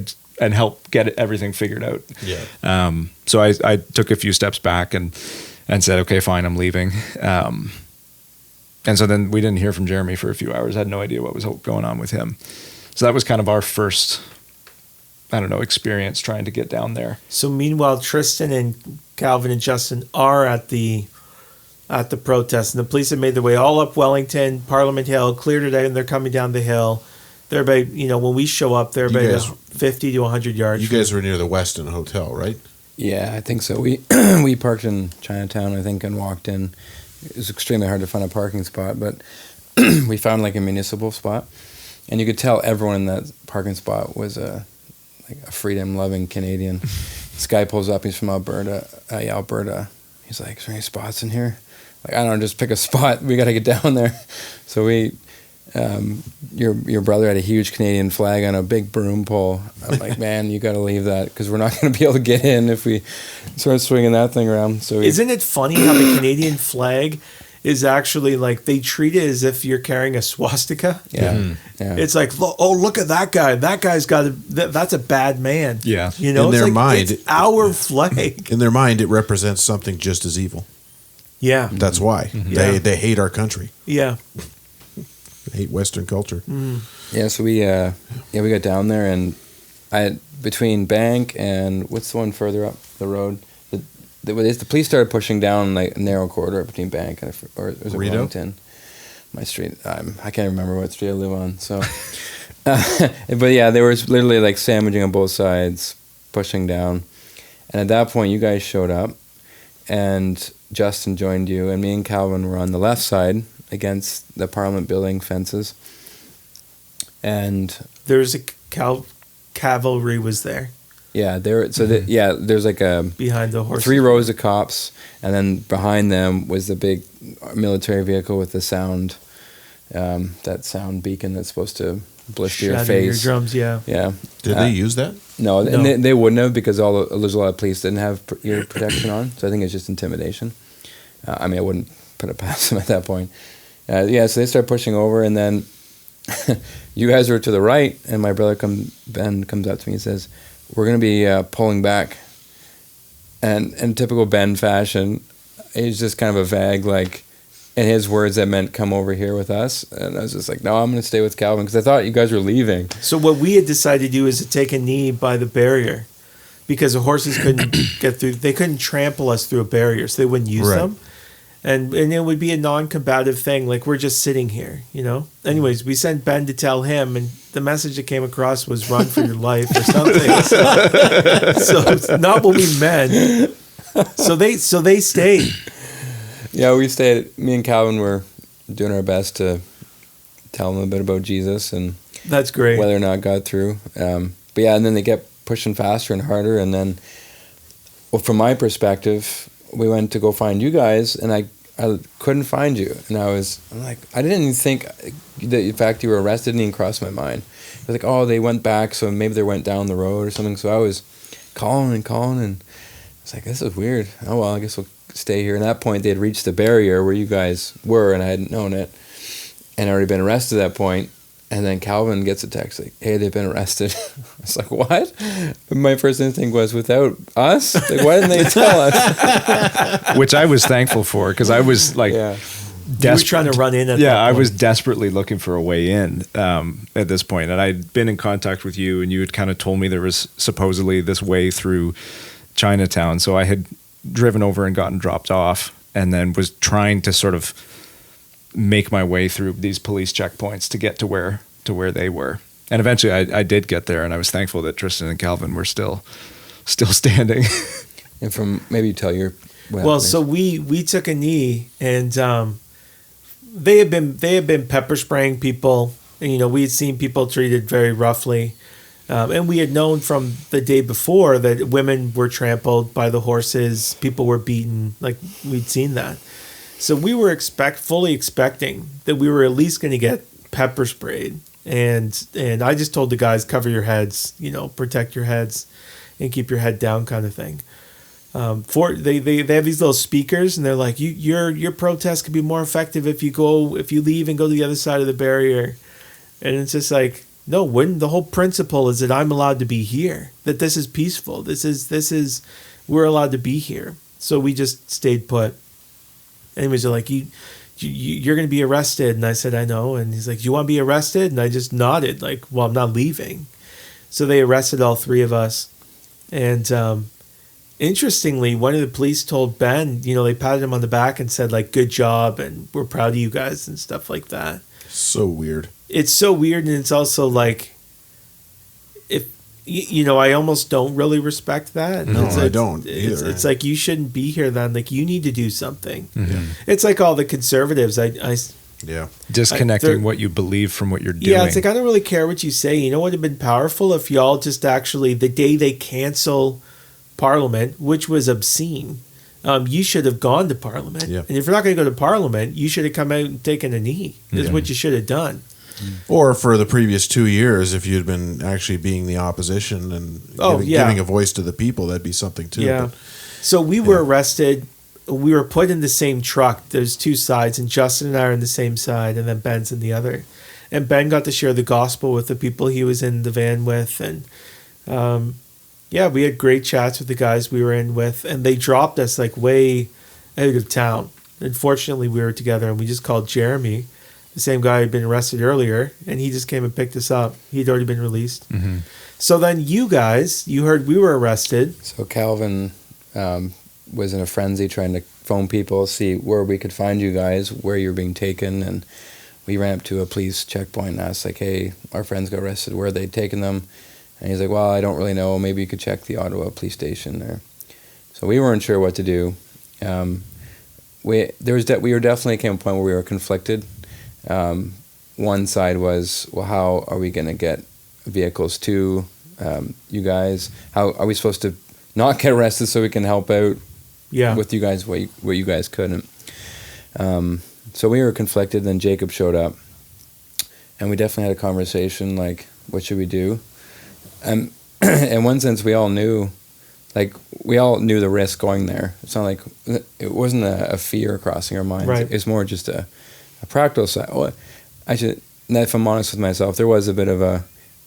and help get everything figured out. Yeah. So I took a few steps back and said, okay, fine, I'm leaving. And so then we didn't hear from Jeremy for a few hours. I had no idea what was going on with him. So that was kind of our first, experience trying to get down there. So meanwhile, Tristan and Calvin and Justin are at the protest, and the police have made their way all up Wellington, Parliament Hill, cleared it out, and they're coming down the hill. They're about, when we show up, they're about 50 to 100 yards. You guys were near the Westin Hotel, right? Yeah, I think so. We we parked in Chinatown, I think, and walked in. It was extremely hard to find a parking spot, but we found like a municipal spot, and you could tell everyone in that parking spot was a freedom-loving Canadian. This guy pulls up. He's from Alberta. He's like, "Is there any spots in here?" Like, I don't know, just pick a spot. We got to get down there. So we, your brother had a huge Canadian flag on a big broom pole. I'm like, man, you got to leave that because we're not going to be able to get in if we start swinging that thing around. So isn't it funny how the Canadian flag is actually like they treat it as if you're carrying a swastika? Yeah, Mm-hmm. It's like, oh, look at that guy. That guy's got that's a bad man. Yeah. In it's their like, mind, it's our flag. In their mind, it represents something just as evil. Yeah, That's why Yeah. they hate our country. yeah. They hate Western culture. yeah. So we got down there, and between Bank and what's the one further up the road? The police started pushing down like a narrow corridor between Bank and or was it Rito? Wellington? My street. I can't remember what street I live on. So, but yeah, they were literally like sandwiching on both sides, pushing down, and at that point, you guys showed up, and Justin joined you, and me and Calvin were on the left side against the Parliament building fences, and There's a cavalry was there yeah, there's like a behind the horse. 3 rows of cops, and then behind them was the big military vehicle with the sound, that sound beacon that's supposed to blister your face. Your drums, yeah. Yeah. Did they use that? No, No. and they wouldn't have because there's a lot of police didn't have ear protection on, so I think it's just intimidation. I wouldn't put it past them at that point. So they start pushing over, and then you guys were to the right, and my brother Ben comes up to me and says, "We're going to be pulling back." And in typical Ben fashion, he's just kind of a vague, like, in his words, that meant come over here with us. And I was just like, no, I'm going to stay with Calvin because I thought you guys were leaving. So what we had decided to do is to take a knee by the barrier because the horses couldn't get through. They couldn't trample us through a barrier, so they wouldn't use Right. them. And it would be a non-combative thing, like we're just sitting here, Anyways, we sent Ben to tell him, and the message that came across was "run for your life" or something. So it's not what we meant. So they stayed. Yeah, we stayed. Me and Calvin were doing our best to tell them a bit about Jesus and That's great. whether or not got through. But yeah, and then they kept pushing faster and harder. And then, well, from my perspective, we went to go find you guys, and I couldn't find you. And I'm like, I didn't even think that the fact you were arrested didn't even cross my mind. I was like, oh, they went back, so maybe they went down the road or something. So I was calling, and I was like, this is weird. Oh, well, I guess we'll stay here. And at that point, they had reached the barrier where you guys were, and I hadn't known it, and already been arrested at that point. And then Calvin gets a text like, hey, they've been arrested. I was like, what? My first instinct was, without us? Like, why didn't they tell us? Which I was thankful for because I was like, You were trying to run in at that I point. was desperately looking for a way in at this point. And I'd been in contact with you, and you had kind of told me there was supposedly this way through Chinatown. So I had driven over and gotten dropped off, and then was trying to sort of make my way through these police checkpoints to get to where they were. And eventually I did get there, and I was thankful that Tristan and Calvin were still standing. And from, maybe you tell your... Well, so we took a knee, and they had been pepper spraying people, and we had seen people treated very roughly, and we had known from the day before that women were trampled by the horses, people were beaten, like we'd seen that. So we were fully expecting that we were at least going to get pepper sprayed. And I just told the guys, cover your heads, protect your heads and keep your head down kind of thing. They have these little speakers and they're like, your protest could be more effective if you leave and go to the other side of the barrier. And it's just like, no, the whole principle is that I'm allowed to be here, that this is peaceful. We're allowed to be here. So we just stayed put. Anyways, they're like, you're going to be arrested. And I said, I know. And he's like, do you want to be arrested? And I just nodded like, well, I'm not leaving. So they arrested all three of us. And interestingly, one of the police told Ben, they patted him on the back and said like, good job. And we're proud of you guys and stuff like that. So weird. It's so weird. And it's also like, I almost don't really respect that. No, I don't either. It's like, you shouldn't be here then. Like, you need to do something. Mm-hmm. It's like all the conservatives. Disconnecting what you believe from what you're doing. Yeah, it's like, I don't really care what you say. You know what would have been powerful if y'all just actually, the day they cancel Parliament, which was obscene, you should have gone to Parliament. Yeah. And if you're not going to go to Parliament, you should have come out and taken a knee. Is what you should have done. Or for the previous 2 years, if you'd been actually being the opposition and giving a voice to the people, that'd be something too. Yeah. But, so we were arrested. We were put in the same truck. There's two sides, and Justin and I are in the same side, and then Ben's in the other. And Ben got to share the gospel with the people he was in the van with. And we had great chats with the guys we were in with, and they dropped us like way out of town. Unfortunately, we were together, and we just called Jeremy, the same guy who had been arrested earlier, and he just came and picked us up. He'd already been released. Mm-hmm. So then you guys, you heard we were arrested. So Calvin was in a frenzy trying to phone people, see where we could find you guys, where you're being taken, and we ran up to a police checkpoint and asked, like, hey, our friends got arrested, where they'd taken them. And he's like, well, I don't really know. Maybe you could check the Ottawa police station there. So we weren't sure what to do. We were definitely came to a point where we were conflicted. One side was, well, how are we going to get vehicles to you guys? How are we supposed to not get arrested so we can help out with you guys what you guys couldn't? So we were conflicted. Then Jacob showed up, and we definitely had a conversation like, what should we do? In one sense, we all knew the risk going there. It's not like it wasn't a fear crossing our minds. Right. It's more just a practical side. If I'm honest with myself, there was a bit of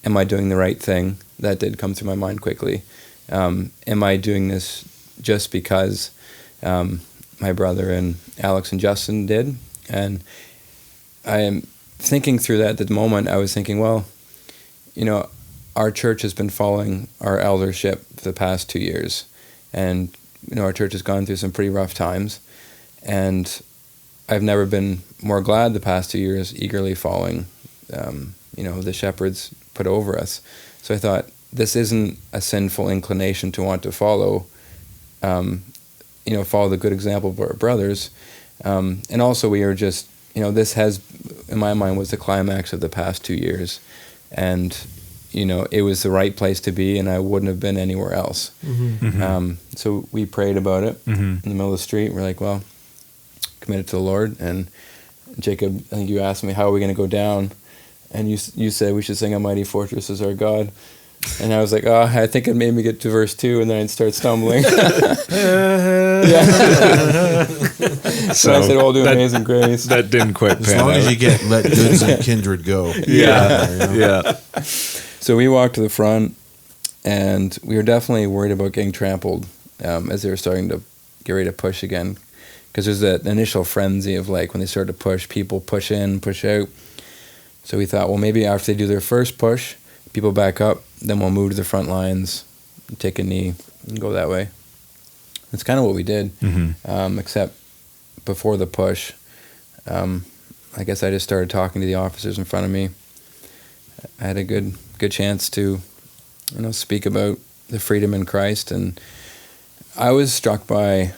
am I doing the right thing? That did come through my mind quickly. Am I doing this just because my brother and Alex and Justin did? And I am thinking through that at the moment. I was thinking, well, our church has been following our eldership for the past 2 years. And, our church has gone through some pretty rough times. And I've never been more glad the past 2 years eagerly following, the shepherds put over us. So I thought, this isn't a sinful inclination to want to follow the good example of our brothers. And also we are just, this has, in my mind, was the climax of the past 2 years. And, it was the right place to be, and I wouldn't have been anywhere else. Mm-hmm. Mm-hmm. So we prayed about it in the middle of the street. We're like, well, committed to the Lord. And Jacob, I think you asked me, how are we going to go down? And you said we should sing A Mighty Fortress is Our God. And I was like, I think it made me get to verse 2, and then I'd start stumbling. So I said, do Amazing Grace. That didn't quite pan out. As long as you get let goods and kindred go. Yeah. So we walked to the front, and we were definitely worried about getting trampled as they were starting to get ready to push again. Because there's that initial frenzy of like when they started to push, people push in, push out. So we thought, well, maybe after they do their first push, people back up, then we'll move to the front lines, take a knee, and go that way. That's kind of what we did, except before the push, I guess I just started talking to the officers in front of me. I had a good chance to, speak about the freedom in Christ, and I was struck by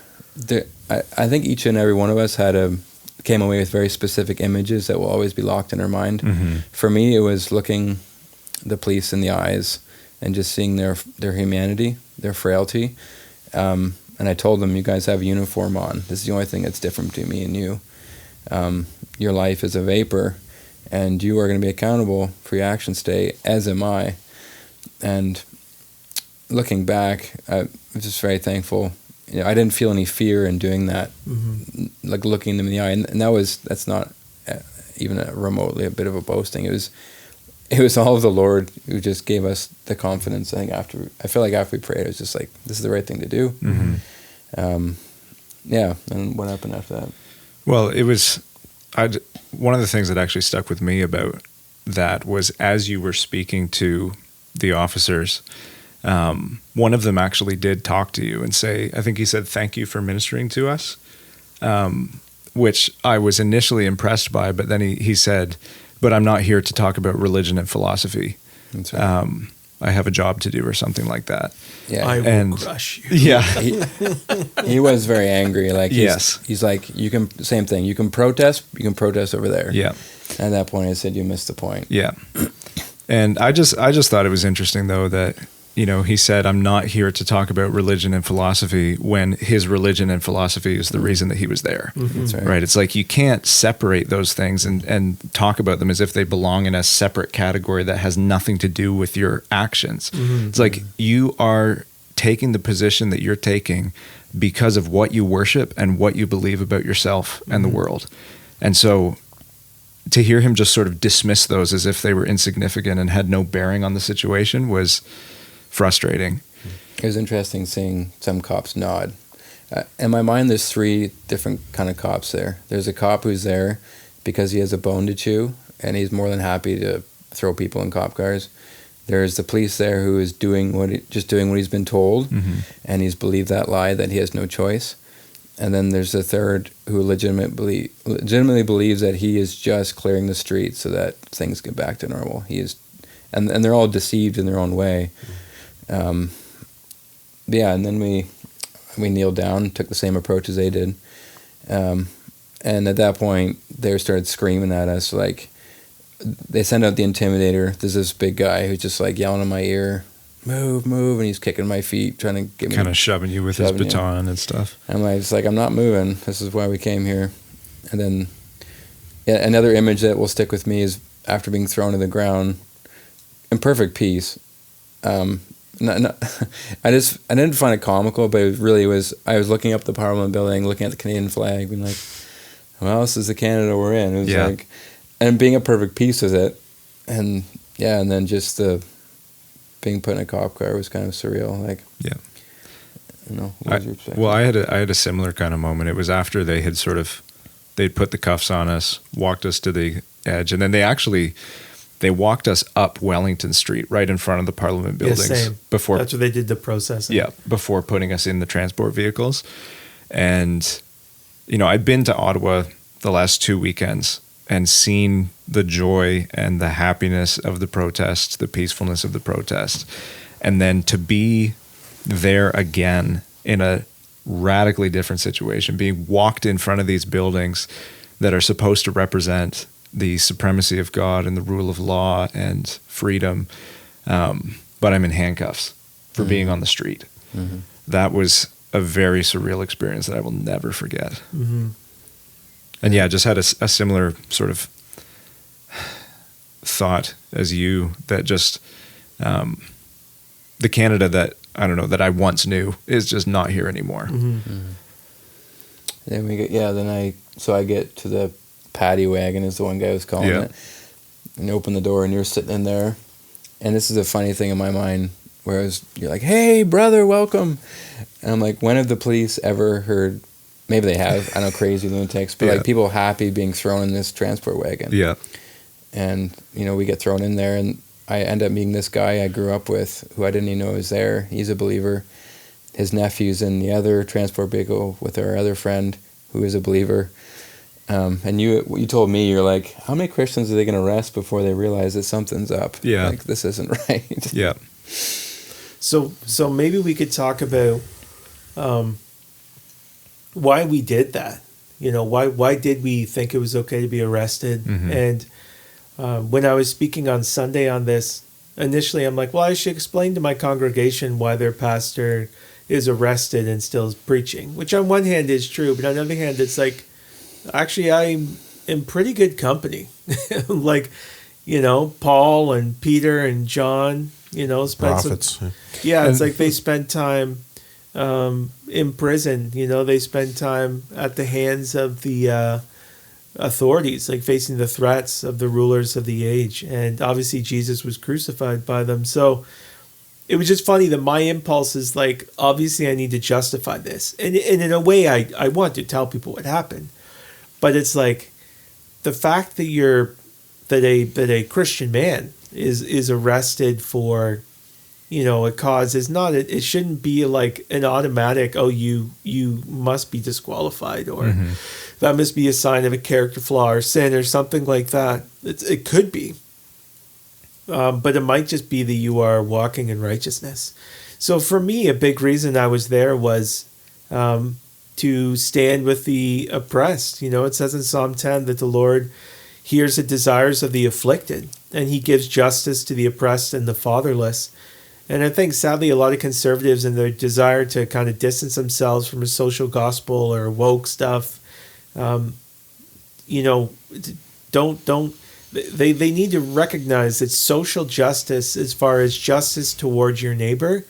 I think each and every one of us came away with very specific images that will always be locked in our mind. Mm-hmm. For me, it was looking the police in the eyes and just seeing their humanity, their frailty. And I told them, you guys have a uniform on. This is the only thing that's different between me and you. Your life is a vapor, and you are going to be accountable for your actions today, as am I. And looking back, I'm just very thankful. You know, I didn't feel any fear in doing that, like looking them in the eye. And that's not even remotely a bit of a boasting. It was all of the Lord who just gave us the confidence. I feel like after we prayed, it was just like, this is the right thing to do. Yeah. And what happened after that? Well, it was, one of the things that actually stuck with me about that was, as you were speaking to the officers, one of them actually did talk to you and say, I think he said, "Thank you for ministering to us," which I was initially impressed by, but then he said, "But I'm not here to talk about religion and philosophy. That's right. I have a job to do," or something like that. Yeah. I will crush you. Yeah. He was very angry. Like, Yes. He's like, same thing. You can protest over there. Yeah. At that point, I said, you missed the point. Yeah. And I just thought it was interesting, though, that, you know, he said, "I'm not here to talk about religion and philosophy," when his religion and philosophy is the reason that he was there. That's right. Right. It's like, you can't separate those things and talk about them as if they belong in a separate category that has nothing to do with your actions. It's like, you are taking the position that you're taking because of what you worship and what you believe about yourself and the world. And so to hear him just sort of dismiss those as if they were insignificant and had no bearing on the situation was frustrating. It was interesting seeing some cops nod. In my mind, there's three different kind of cops there. There's a cop who's there because he has a bone to chew, and he's more than happy to throw people in cop cars. There's the police there who is doing what he's been told, and he's believed that lie that he has no choice. And then there's the third who legitimately believes that he is just clearing the streets so that things get back to normal. He is, and they're all deceived in their own way. Yeah, and then we kneeled down, took the same approach as they did, and at that point they started screaming at us. Like, they sent out the intimidator. There's this big guy who's just like yelling in my ear, "Move, move," and he's kicking my feet, trying to get me, Kind of shoving you with his baton and stuff. I'm like, it's like, I'm not moving. This is why we came here. And then, yeah, another image that will stick with me is after being thrown to the ground in perfect peace. I didn't find it comical, but it really was. I was looking up the Parliament building, looking at the Canadian flag, being like, well, this is the Canada we're in. It was like, and being a perfect peace with it. And yeah, and then just the being put in a cop car was kind of surreal. Like, yeah. You know, what was your perspective? Well, I had a similar kind of moment. It was after they had they'd put the cuffs on us, walked us to the edge, and then they walked us up Wellington Street right in front of the Parliament buildings. Yeah, same. Before, that's where they did the processing. Yeah, before putting us in the transport vehicles. And, you know, I'd been to Ottawa the last 2 weekends and seen the joy and the happiness of the protest, the peacefulness of the protest. And then to be there again in a radically different situation, being walked in front of these buildings that are supposed to represent the supremacy of God and the rule of law and freedom, but I'm in handcuffs for being on the street. That was a very surreal experience that I will never forget. And yeah, I just had a similar sort of thought as you, that just the Canada that, I don't know, that I once knew is just not here anymore. Then I get to the paddy wagon, is the one guy was calling it, and you open the door and you're sitting in there, and this is a funny thing in my mind, whereas you're like, "Hey brother, welcome," and I'm like, when have the police ever heard, maybe they have, I know, crazy lunatics, but like people happy being thrown in this transport wagon. And you know, we get thrown in there, and I end up meeting this guy I grew up with, who I didn't even know was there. He's a believer. His nephew's in the other transport vehicle with our other friend who is a believer. And you told me, you're like, how many Christians are they going to arrest before they realize that something's up? Yeah. Like, this isn't right. Yeah. So maybe we could talk about why we did that. You know, why did we think it was okay to be arrested? And when I was speaking on Sunday on this, initially I'm like, well, I should explain to my congregation why their pastor is arrested and still is preaching, which on one hand is true, but on the other hand, it's like, actually, I'm in pretty good company. Like, Paul and Peter and John, spent Prophets. it's like they spent time in prison. They spent time at the hands of the authorities, like facing the threats of the rulers of the age. And obviously Jesus was crucified by them. So it was just funny that my impulse is like, obviously I need to justify this. And in a way, I want to tell people what happened. But it's like the fact that that a Christian man is arrested for, a cause is not, it shouldn't be like an automatic, oh, you must be disqualified, or that must be a sign of a character flaw or sin or something like that. It could be. But it might just be that you are walking in righteousness. So for me, a big reason I was there was to stand with the oppressed. It says in Psalm 10 that the Lord hears the desires of the afflicted, and he gives justice to the oppressed and the fatherless. And I think, sadly, a lot of conservatives, in their desire to kind of distance themselves from a social gospel or woke stuff, don't. They need to recognize that social justice, as far as justice towards your neighbor,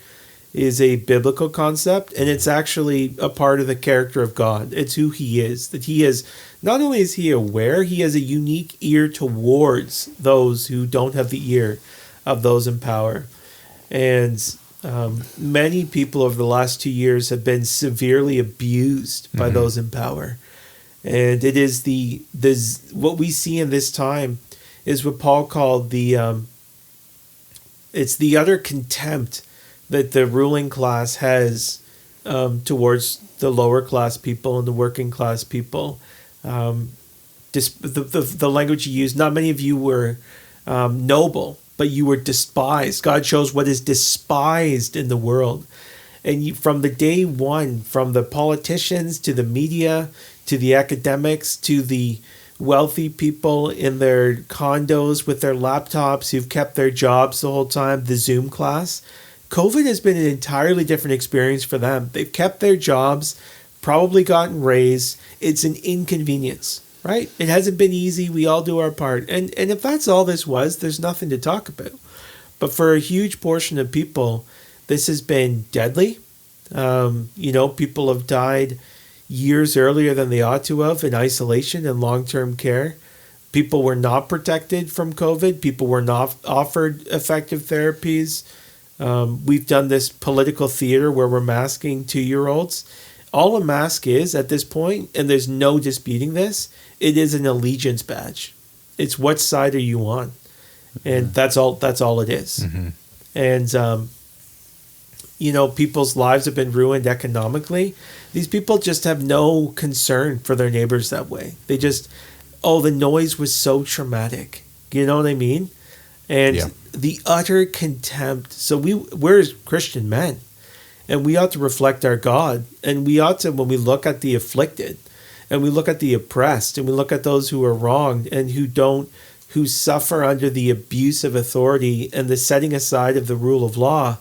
is a biblical concept, and it's actually a part of the character of God. It's who he is. That he is, not only is he aware, he has a unique ear towards those who don't have the ear of those in power. And many people over the last 2 years have been severely abused by those in power. And it is what we see in this time is what Paul called it's the utter contempt that the ruling class has towards the lower class people and the working class people. The language you use, not many of you were noble, but you were despised. God shows what is despised in the world. And from the day one, from the politicians to the media, to the academics, to the wealthy people in their condos with their laptops who've kept their jobs the whole time, the Zoom class, COVID has been an entirely different experience for them. They've kept their jobs, probably gotten raised. It's an inconvenience, right? It hasn't been easy. We all do our part. And if that's all this was, there's nothing to talk about. But for a huge portion of people, this has been deadly. People have died years earlier than they ought to have in isolation and long-term care. People were not protected from COVID. People were not offered effective therapies. We've done this political theater where we're masking 2-year-olds. All a mask is at this point, and there's no disputing this, it is an allegiance badge. It's what side are you on? And that's all it is. And people's lives have been ruined economically. These people just have no concern for their neighbors that way. They just, the noise was so traumatic. You know what I mean? And the utter contempt. So we're Christian men, and we ought to reflect our God. And we ought to, when we look at the afflicted, and we look at the oppressed, and we look at those who are wronged and who suffer under the abuse of authority and the setting aside of the rule of law,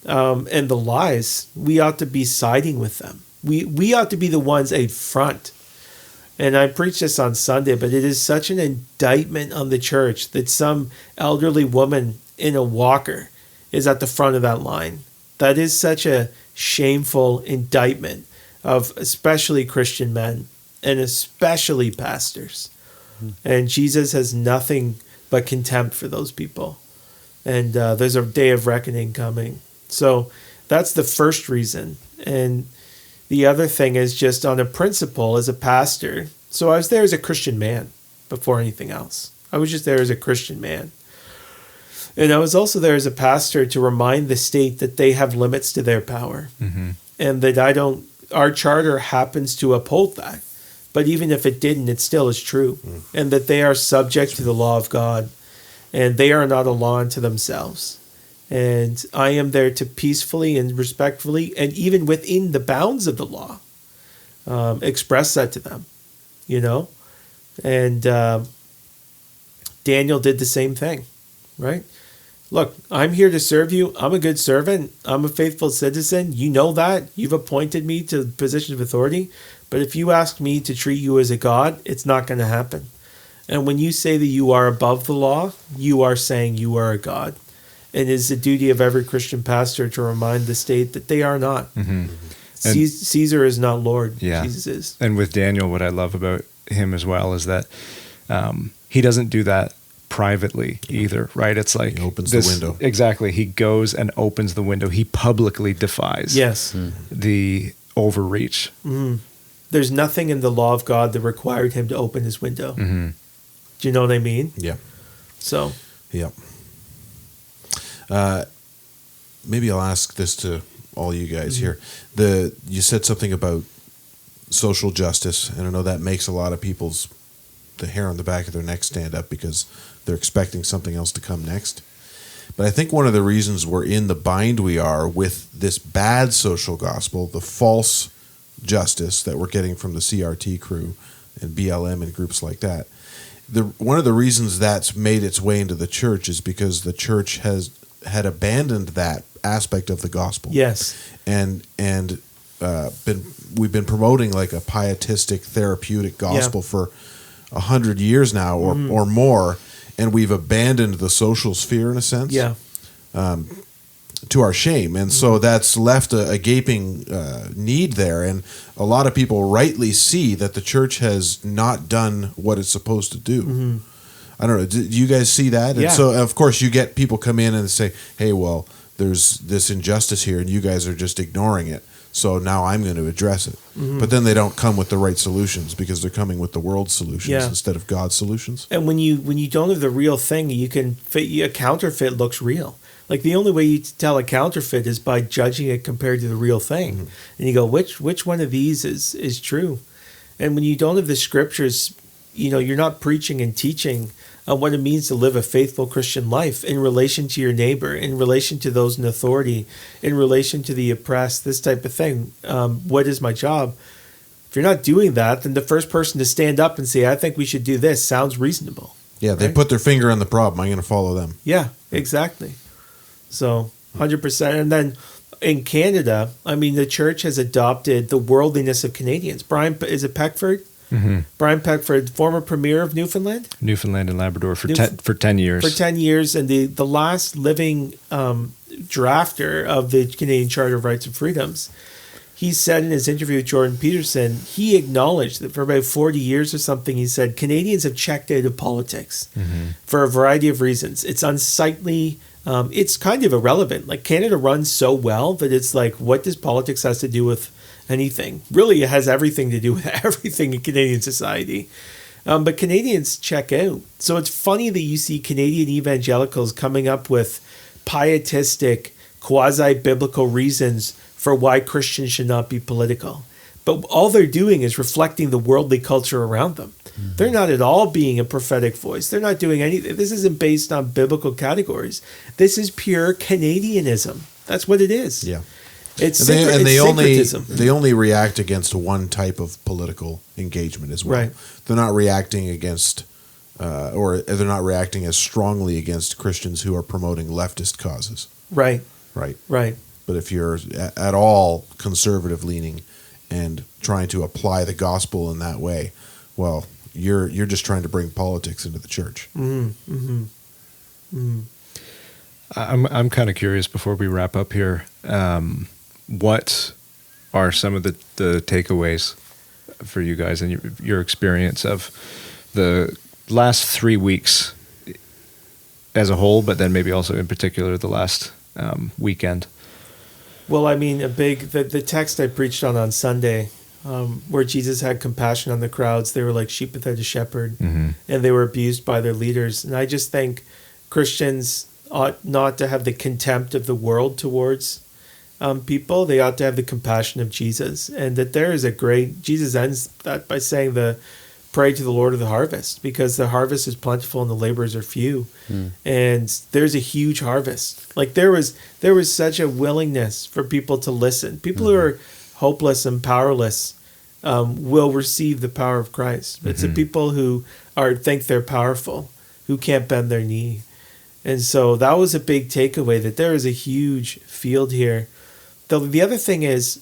and the lies, we ought to be siding with them. We ought to be the ones out front. And I preached this on Sunday, but it is such an indictment on the church that some elderly woman in a walker is at the front of that line. That is such a shameful indictment of especially Christian men and especially pastors. And Jesus has nothing but contempt for those people. And there's a day of reckoning coming. So that's the first reason. And the other thing is just on a principle as a pastor. So I was there as a Christian man before anything else. I was just there as a Christian man. And I was also there as a pastor to remind the state that they have limits to their power. And that our charter happens to uphold that. But even if it didn't, it still is true. And that they are subject to the law of God. And they are not a law unto themselves. And I am there to peacefully and respectfully, and even within the bounds of the law, express that to them, And Daniel did the same thing, right? look, I'm here to serve you. I'm a good servant. I'm a faithful citizen. You know that. You've appointed me to the position of authority. But if you ask me to treat you as a god, it's not going to happen. And when you say that you are above the law, you are saying you are a god. And it is the duty of every Christian pastor to remind the state that they are not. Mm-hmm. Caesar is not Lord. Yeah. Jesus is. And with Daniel, what I love about him as well is that he doesn't do that privately either, right? It's like he opens the window. Exactly. He goes and opens the window. He publicly defies the overreach. Mm-hmm. There's nothing in the law of God that required him to open his window. Mm-hmm. Do you know what I mean? Yeah. So. Yeah. Maybe I'll ask this to all you guys here. You said something about social justice, and I know that makes a lot of the hair on the back of their neck stand up because they're expecting something else to come next. But I think one of the reasons we're in the bind we are with this bad social gospel, the false justice that we're getting from the CRT crew and BLM and groups like that, one of the reasons that's made its way into the church is because the church had abandoned that aspect of the gospel. Yes. And we've been promoting like a pietistic, therapeutic gospel for 100 years now or more, and we've abandoned the social sphere in a sense. Yeah. To our shame. And so that's left a gaping need there. And a lot of people rightly see that the church has not done what it's supposed to do. Mm-hmm. I don't know. Do you guys see that? Yeah. And so, of course, you get people come in and say, hey, well, there's this injustice here and you guys are just ignoring it. So now I'm going to address it. Mm-hmm. But then they don't come with the right solutions because they're coming with the world's solutions instead of God's solutions. And when you don't have the real thing, you can a counterfeit looks real. Like the only way you tell a counterfeit is by judging it compared to the real thing. Mm-hmm. And you go, which one of these is true? And when you don't have the scriptures, you're not preaching and teaching on what it means to live a faithful Christian life in relation to your neighbor, in relation to those in authority, in relation to the oppressed, this type of thing. What is my job? If you're not doing that, then the first person to stand up and say, I think we should do this sounds reasonable. Yeah, they put their finger on the problem. I'm going to follow them. Yeah, exactly. So 100%. And then in Canada, the church has adopted the worldliness of Canadians. Is it Peckford? Mm-hmm. Brian Peckford, former premier of Newfoundland and Labrador for 10 years. For 10 years, and the last living drafter of the Canadian Charter of Rights and Freedoms. He said in his interview with Jordan Peterson, he acknowledged that for about 40 years or something, he said, Canadians have checked out of politics for a variety of reasons. It's unsightly. It's kind of irrelevant. Like Canada runs so well that it's like, what does politics has to do with anything? Really, it has everything to do with everything in Canadian society. But Canadians check out. So it's funny that you see Canadian evangelicals coming up with pietistic, quasi-biblical reasons for why Christians should not be political. But all they're doing is reflecting the worldly culture around them. Mm-hmm. They're not at all being a prophetic voice. They're not doing anything. This isn't based on biblical categories. This is pure Canadianism. That's what it is. Yeah. They only react against one type of political engagement as well. Right. They're not reacting against, or they're not reacting as strongly against Christians who are promoting leftist causes. Right. Right. Right. But if you're at all conservative leaning and trying to apply the gospel in that way, well, you're just trying to bring politics into the church. Mm-hmm. Mm-hmm. Mm-hmm. I'm kind of curious before we wrap up here. What are some of the takeaways for you guys and your experience of the last 3 weeks as a whole, but then maybe also in particular the last weekend? Well, the text I preached on Sunday, where Jesus had compassion on the crowds, they were like sheep without a shepherd, and they were abused by their leaders. And I just think Christians ought not to have the contempt of the world towards people. They ought to have the compassion of Jesus. And that there is Jesus ends that by saying pray to the Lord of the harvest, because the harvest is plentiful and the laborers are few. And there's a huge harvest. Like there was such a willingness for people to listen. People who are hopeless and powerless will receive the power of Christ. It's the people who think they're powerful, who can't bend their knee. And so that was a big takeaway, that there is a huge field here. The other thing is,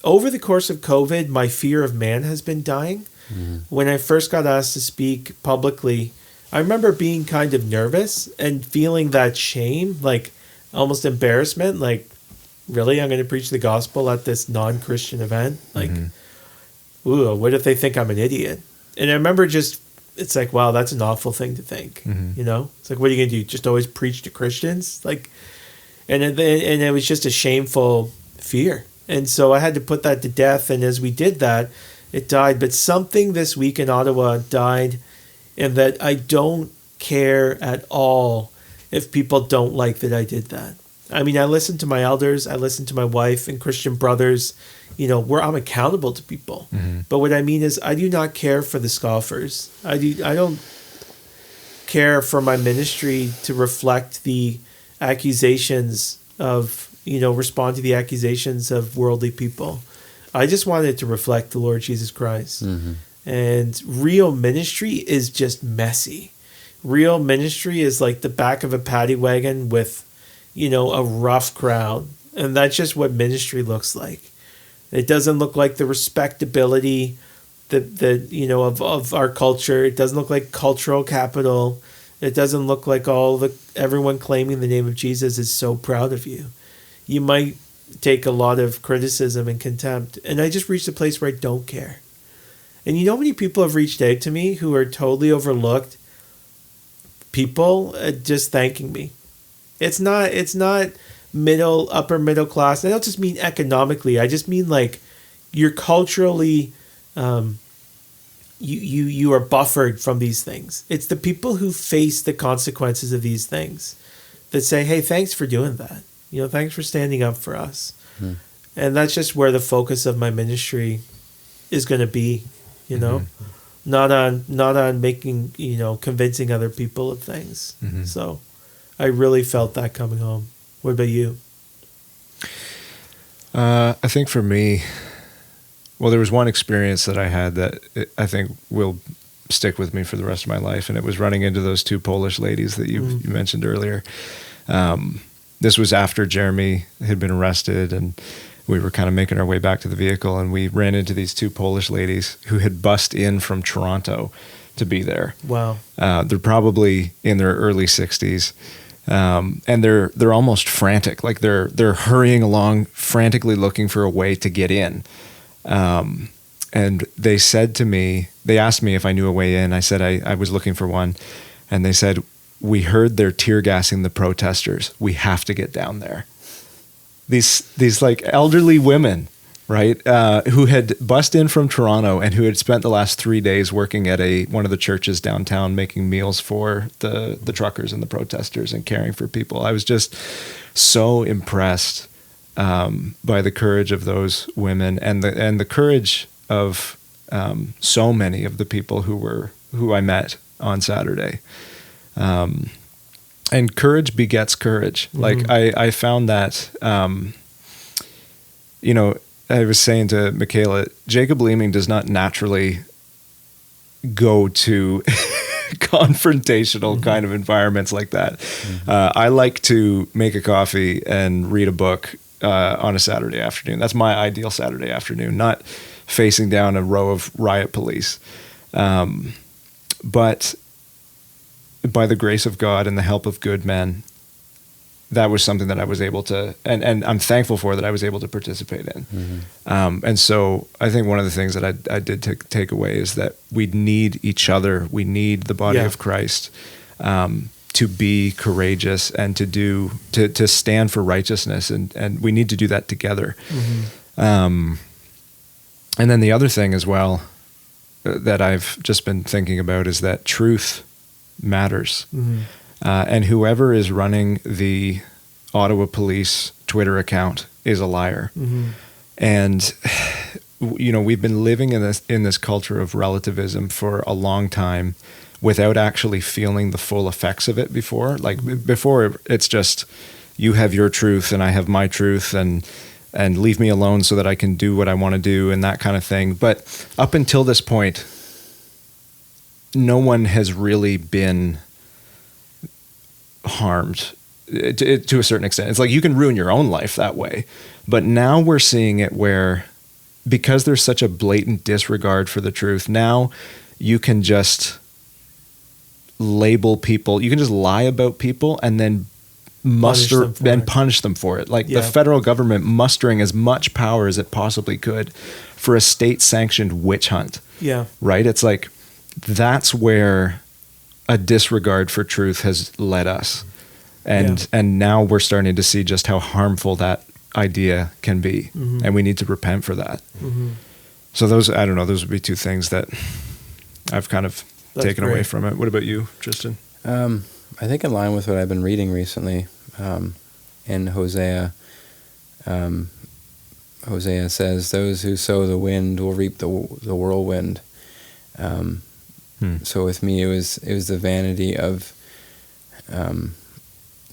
over the course of COVID, my fear of man has been dying. When I first got asked to speak publicly, I remember being kind of nervous and feeling that shame, like almost embarrassment, like, really, I'm going to preach the gospel at this non-Christian event? Like, ooh, what if they think I'm an idiot? And I remember it's like, wow, that's an awful thing to think, you know? It's like, what are you going to do? Just always preach to Christians? Like, and it was just a shameful fear. And so I had to put that to death. And as we did that, it died. But something this week in Ottawa died, and that I don't care at all if people don't like that I did that. I mean, I listen to my elders, I listen to my wife and Christian brothers, you know, where I'm accountable to people. But what I mean is, I do not care for the scoffers. I don't care for my ministry to reflect the accusations of, you know, respond to the accusations of worldly people. I just want it to reflect the Lord Jesus Christ. And real ministry is just messy. Real ministry is like the back of a paddy wagon with, you know, a rough crowd. And that's just what ministry looks like. It doesn't look like the respectability that you know, of our culture. It doesn't look like cultural capital. It doesn't look like everyone claiming the name of Jesus is so proud of you. You might take a lot of criticism and contempt. And I just reached a place where I don't care. And you know how many people have reached out to me who are totally overlooked people just thanking me? It's not upper middle class. I don't just mean economically. I just mean like you're culturally, you are buffered from these things. It's the people who face the consequences of these things that say, hey, thanks for doing that. You know, thanks for standing up for us. And that's just where the focus of my ministry is going to be, you know, not on making, you know, convincing other people of things. So I really felt that coming home. What about you? I think for me, well, there was one experience that I had that I think will stick with me for the rest of my life, and it was running into those two Polish ladies that you mentioned earlier. This was after Jeremy had been arrested, and we were kind of making our way back to the vehicle, and we ran into these two Polish ladies who had bussed in from Toronto to be there. Wow. They're probably in their early 60s. And they're almost frantic, like they're hurrying along, frantically looking for a way to get in. And they said to me, they asked me if I knew a way in. I said I was looking for one, and they said, we heard they're tear gassing the protesters. We have to get down there. These like elderly women, right, who had bussed in from Toronto and who had spent the last 3 days working at one of the churches downtown, making meals for the truckers and the protesters and caring for people. I was just so impressed by the courage of those women and the courage of so many of the people who I met on Saturday. And courage begets courage. Like I found that, you know, I was saying to Michaela, Jacob Leeming does not naturally go to confrontational kind of environments like that. I like to make a coffee and read a book on a Saturday afternoon. That's my ideal Saturday afternoon, not facing down a row of riot police. But by the grace of God and the help of good men, that was something that I was able to, and I'm thankful for that I was able to participate in. And so I think one of the things that I did take away is that we need each other. We need the body of Christ to be courageous and to stand for righteousness. And we need to do that together. And then the other thing as well that I've just been thinking about is that truth matters. And whoever is running the Ottawa Police Twitter account is a liar. And you know, we've been living in this culture of relativism for a long time without actually feeling the full effects of it before. Like before, it's just you have your truth and I have my truth, and leave me alone so that I can do what I want to do and that kind of thing. But up until this point, no one has really been harmed to a certain extent. It's like you can ruin your own life that way. But now we're seeing it where, because there's such a blatant disregard for the truth, now you can just label people, you can just lie about people and then punish them for it. Like the federal government mustering as much power as it possibly could for a state-sanctioned witch hunt. Yeah. Right? It's like, that's where a disregard for truth has led us. And now we're starting to see just how harmful that idea can be. Mm-hmm. And we need to repent for that. Mm-hmm. So those would be two things that I've kind of taken away from it. What about you, Tristan? I think in line with what I've been reading recently, in Hosea, Hosea says, "Those who sow the wind will reap the whirlwind." So with me, it was the vanity of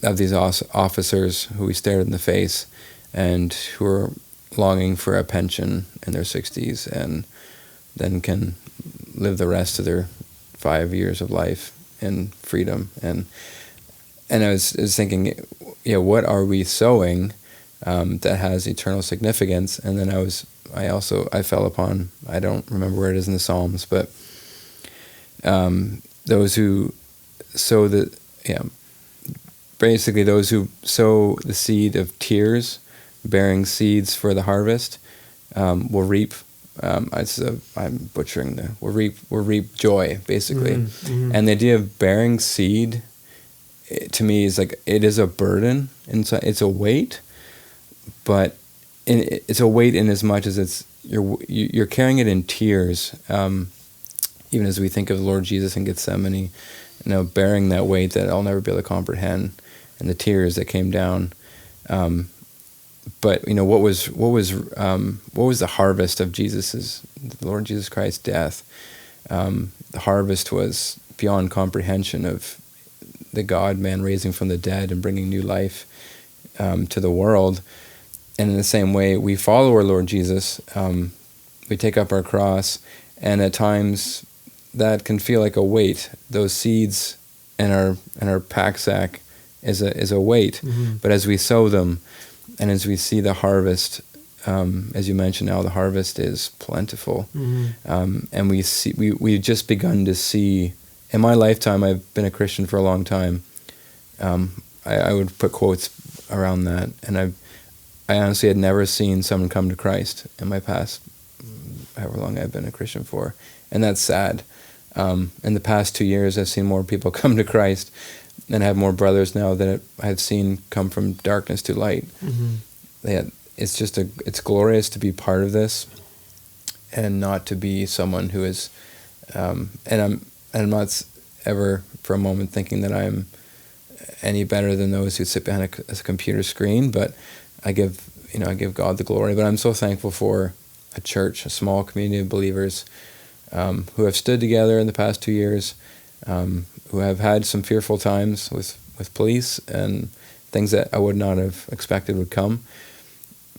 these officers who we stared in the face and who are longing for a pension in their 60s and then can live the rest of their 5 years of life in freedom. And I was thinking, what are we sowing that has eternal significance? And then I fell upon, I don't remember where it is in the Psalms, but those who sow basically those who sow the seed of tears, bearing seeds for the harvest, will reap. I'm butchering will reap joy, basically. Mm-hmm. And the idea of bearing seed, to me, is like, it is a burden, and so it's a weight, but it's a weight in as much as you're carrying it in tears. Even as we think of the Lord Jesus in Gethsemane, bearing that weight that I'll never be able to comprehend, and the tears that came down. But what was the harvest of the Lord Jesus Christ's death? The harvest was beyond comprehension of the God-man raising from the dead and bringing new life to the world. And in the same way, we follow our Lord Jesus. We take up our cross, and at times that can feel like a weight. Those seeds in our pack sack is a weight. Mm-hmm. But as we sow them, and as we see the harvest, as you mentioned now, the harvest is plentiful. Mm-hmm. And we've just begun to see. In my lifetime, I've been a Christian for a long time. I would put quotes around that, and I honestly had never seen someone come to Christ in my past, however long I've been a Christian for, and that's sad. In the past 2 years, I've seen more people come to Christ, and I have more brothers now that I've seen come from darkness to light. Mm-hmm. It's glorious to be part of this, and not to be someone who is, and I'm not ever for a moment thinking that I'm any better than those who sit behind a computer screen, but I give God the glory. But I'm so thankful for a church, a small community of believers who have stood together in the past 2 years, who have had some fearful times with police and things that I would not have expected would come.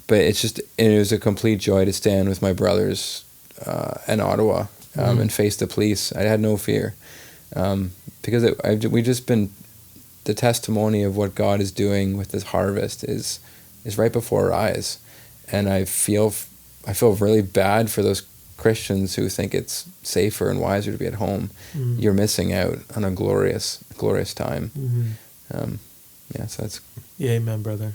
But it was a complete joy to stand with my brothers in Ottawa and face the police. I had no fear because we've just been, the testimony of what God is doing with this harvest is right before our eyes, and I feel really bad for those Christians who think it's safer and wiser to be at home. Mm-hmm. You're missing out on a glorious time. Mm-hmm. So that's... Yeah, amen, brother.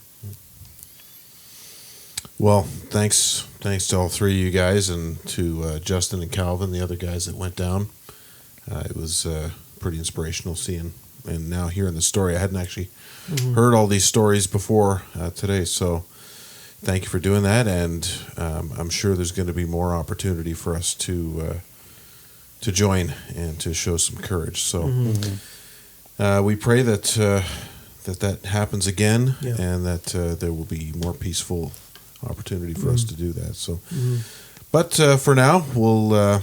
Well, thanks to all three of you guys, and to Justin and Calvin, the other guys that went down. It was pretty inspirational seeing and now hearing the story. I hadn't actually heard all these stories before today, so thank you for doing that, and I'm sure there's going to be more opportunity for us to join and to show some courage. So we pray that that happens again, and that there will be more peaceful opportunity for us to do that. So, but for now, we'll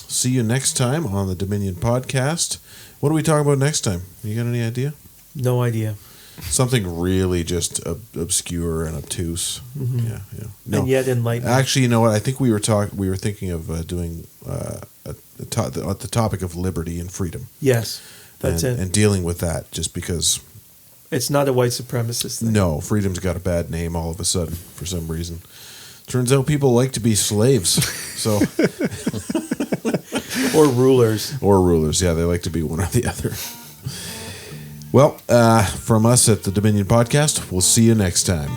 see you next time on the Dominion Podcast. What are we talking about next time? You got any idea? No idea. Something really just obscure and obtuse. Yeah. No. And yet enlightening. Actually, you know what? I think we were thinking of doing the topic of liberty and freedom. Yes, that's it. And dealing with that, just because It's not a white supremacist thing. No, freedom's got a bad name all of a sudden for some reason. Turns out people like to be slaves. So Or rulers. or rulers, yeah, they like to be one or the other. Well, from us at the Dominion Podcast, we'll see you next time.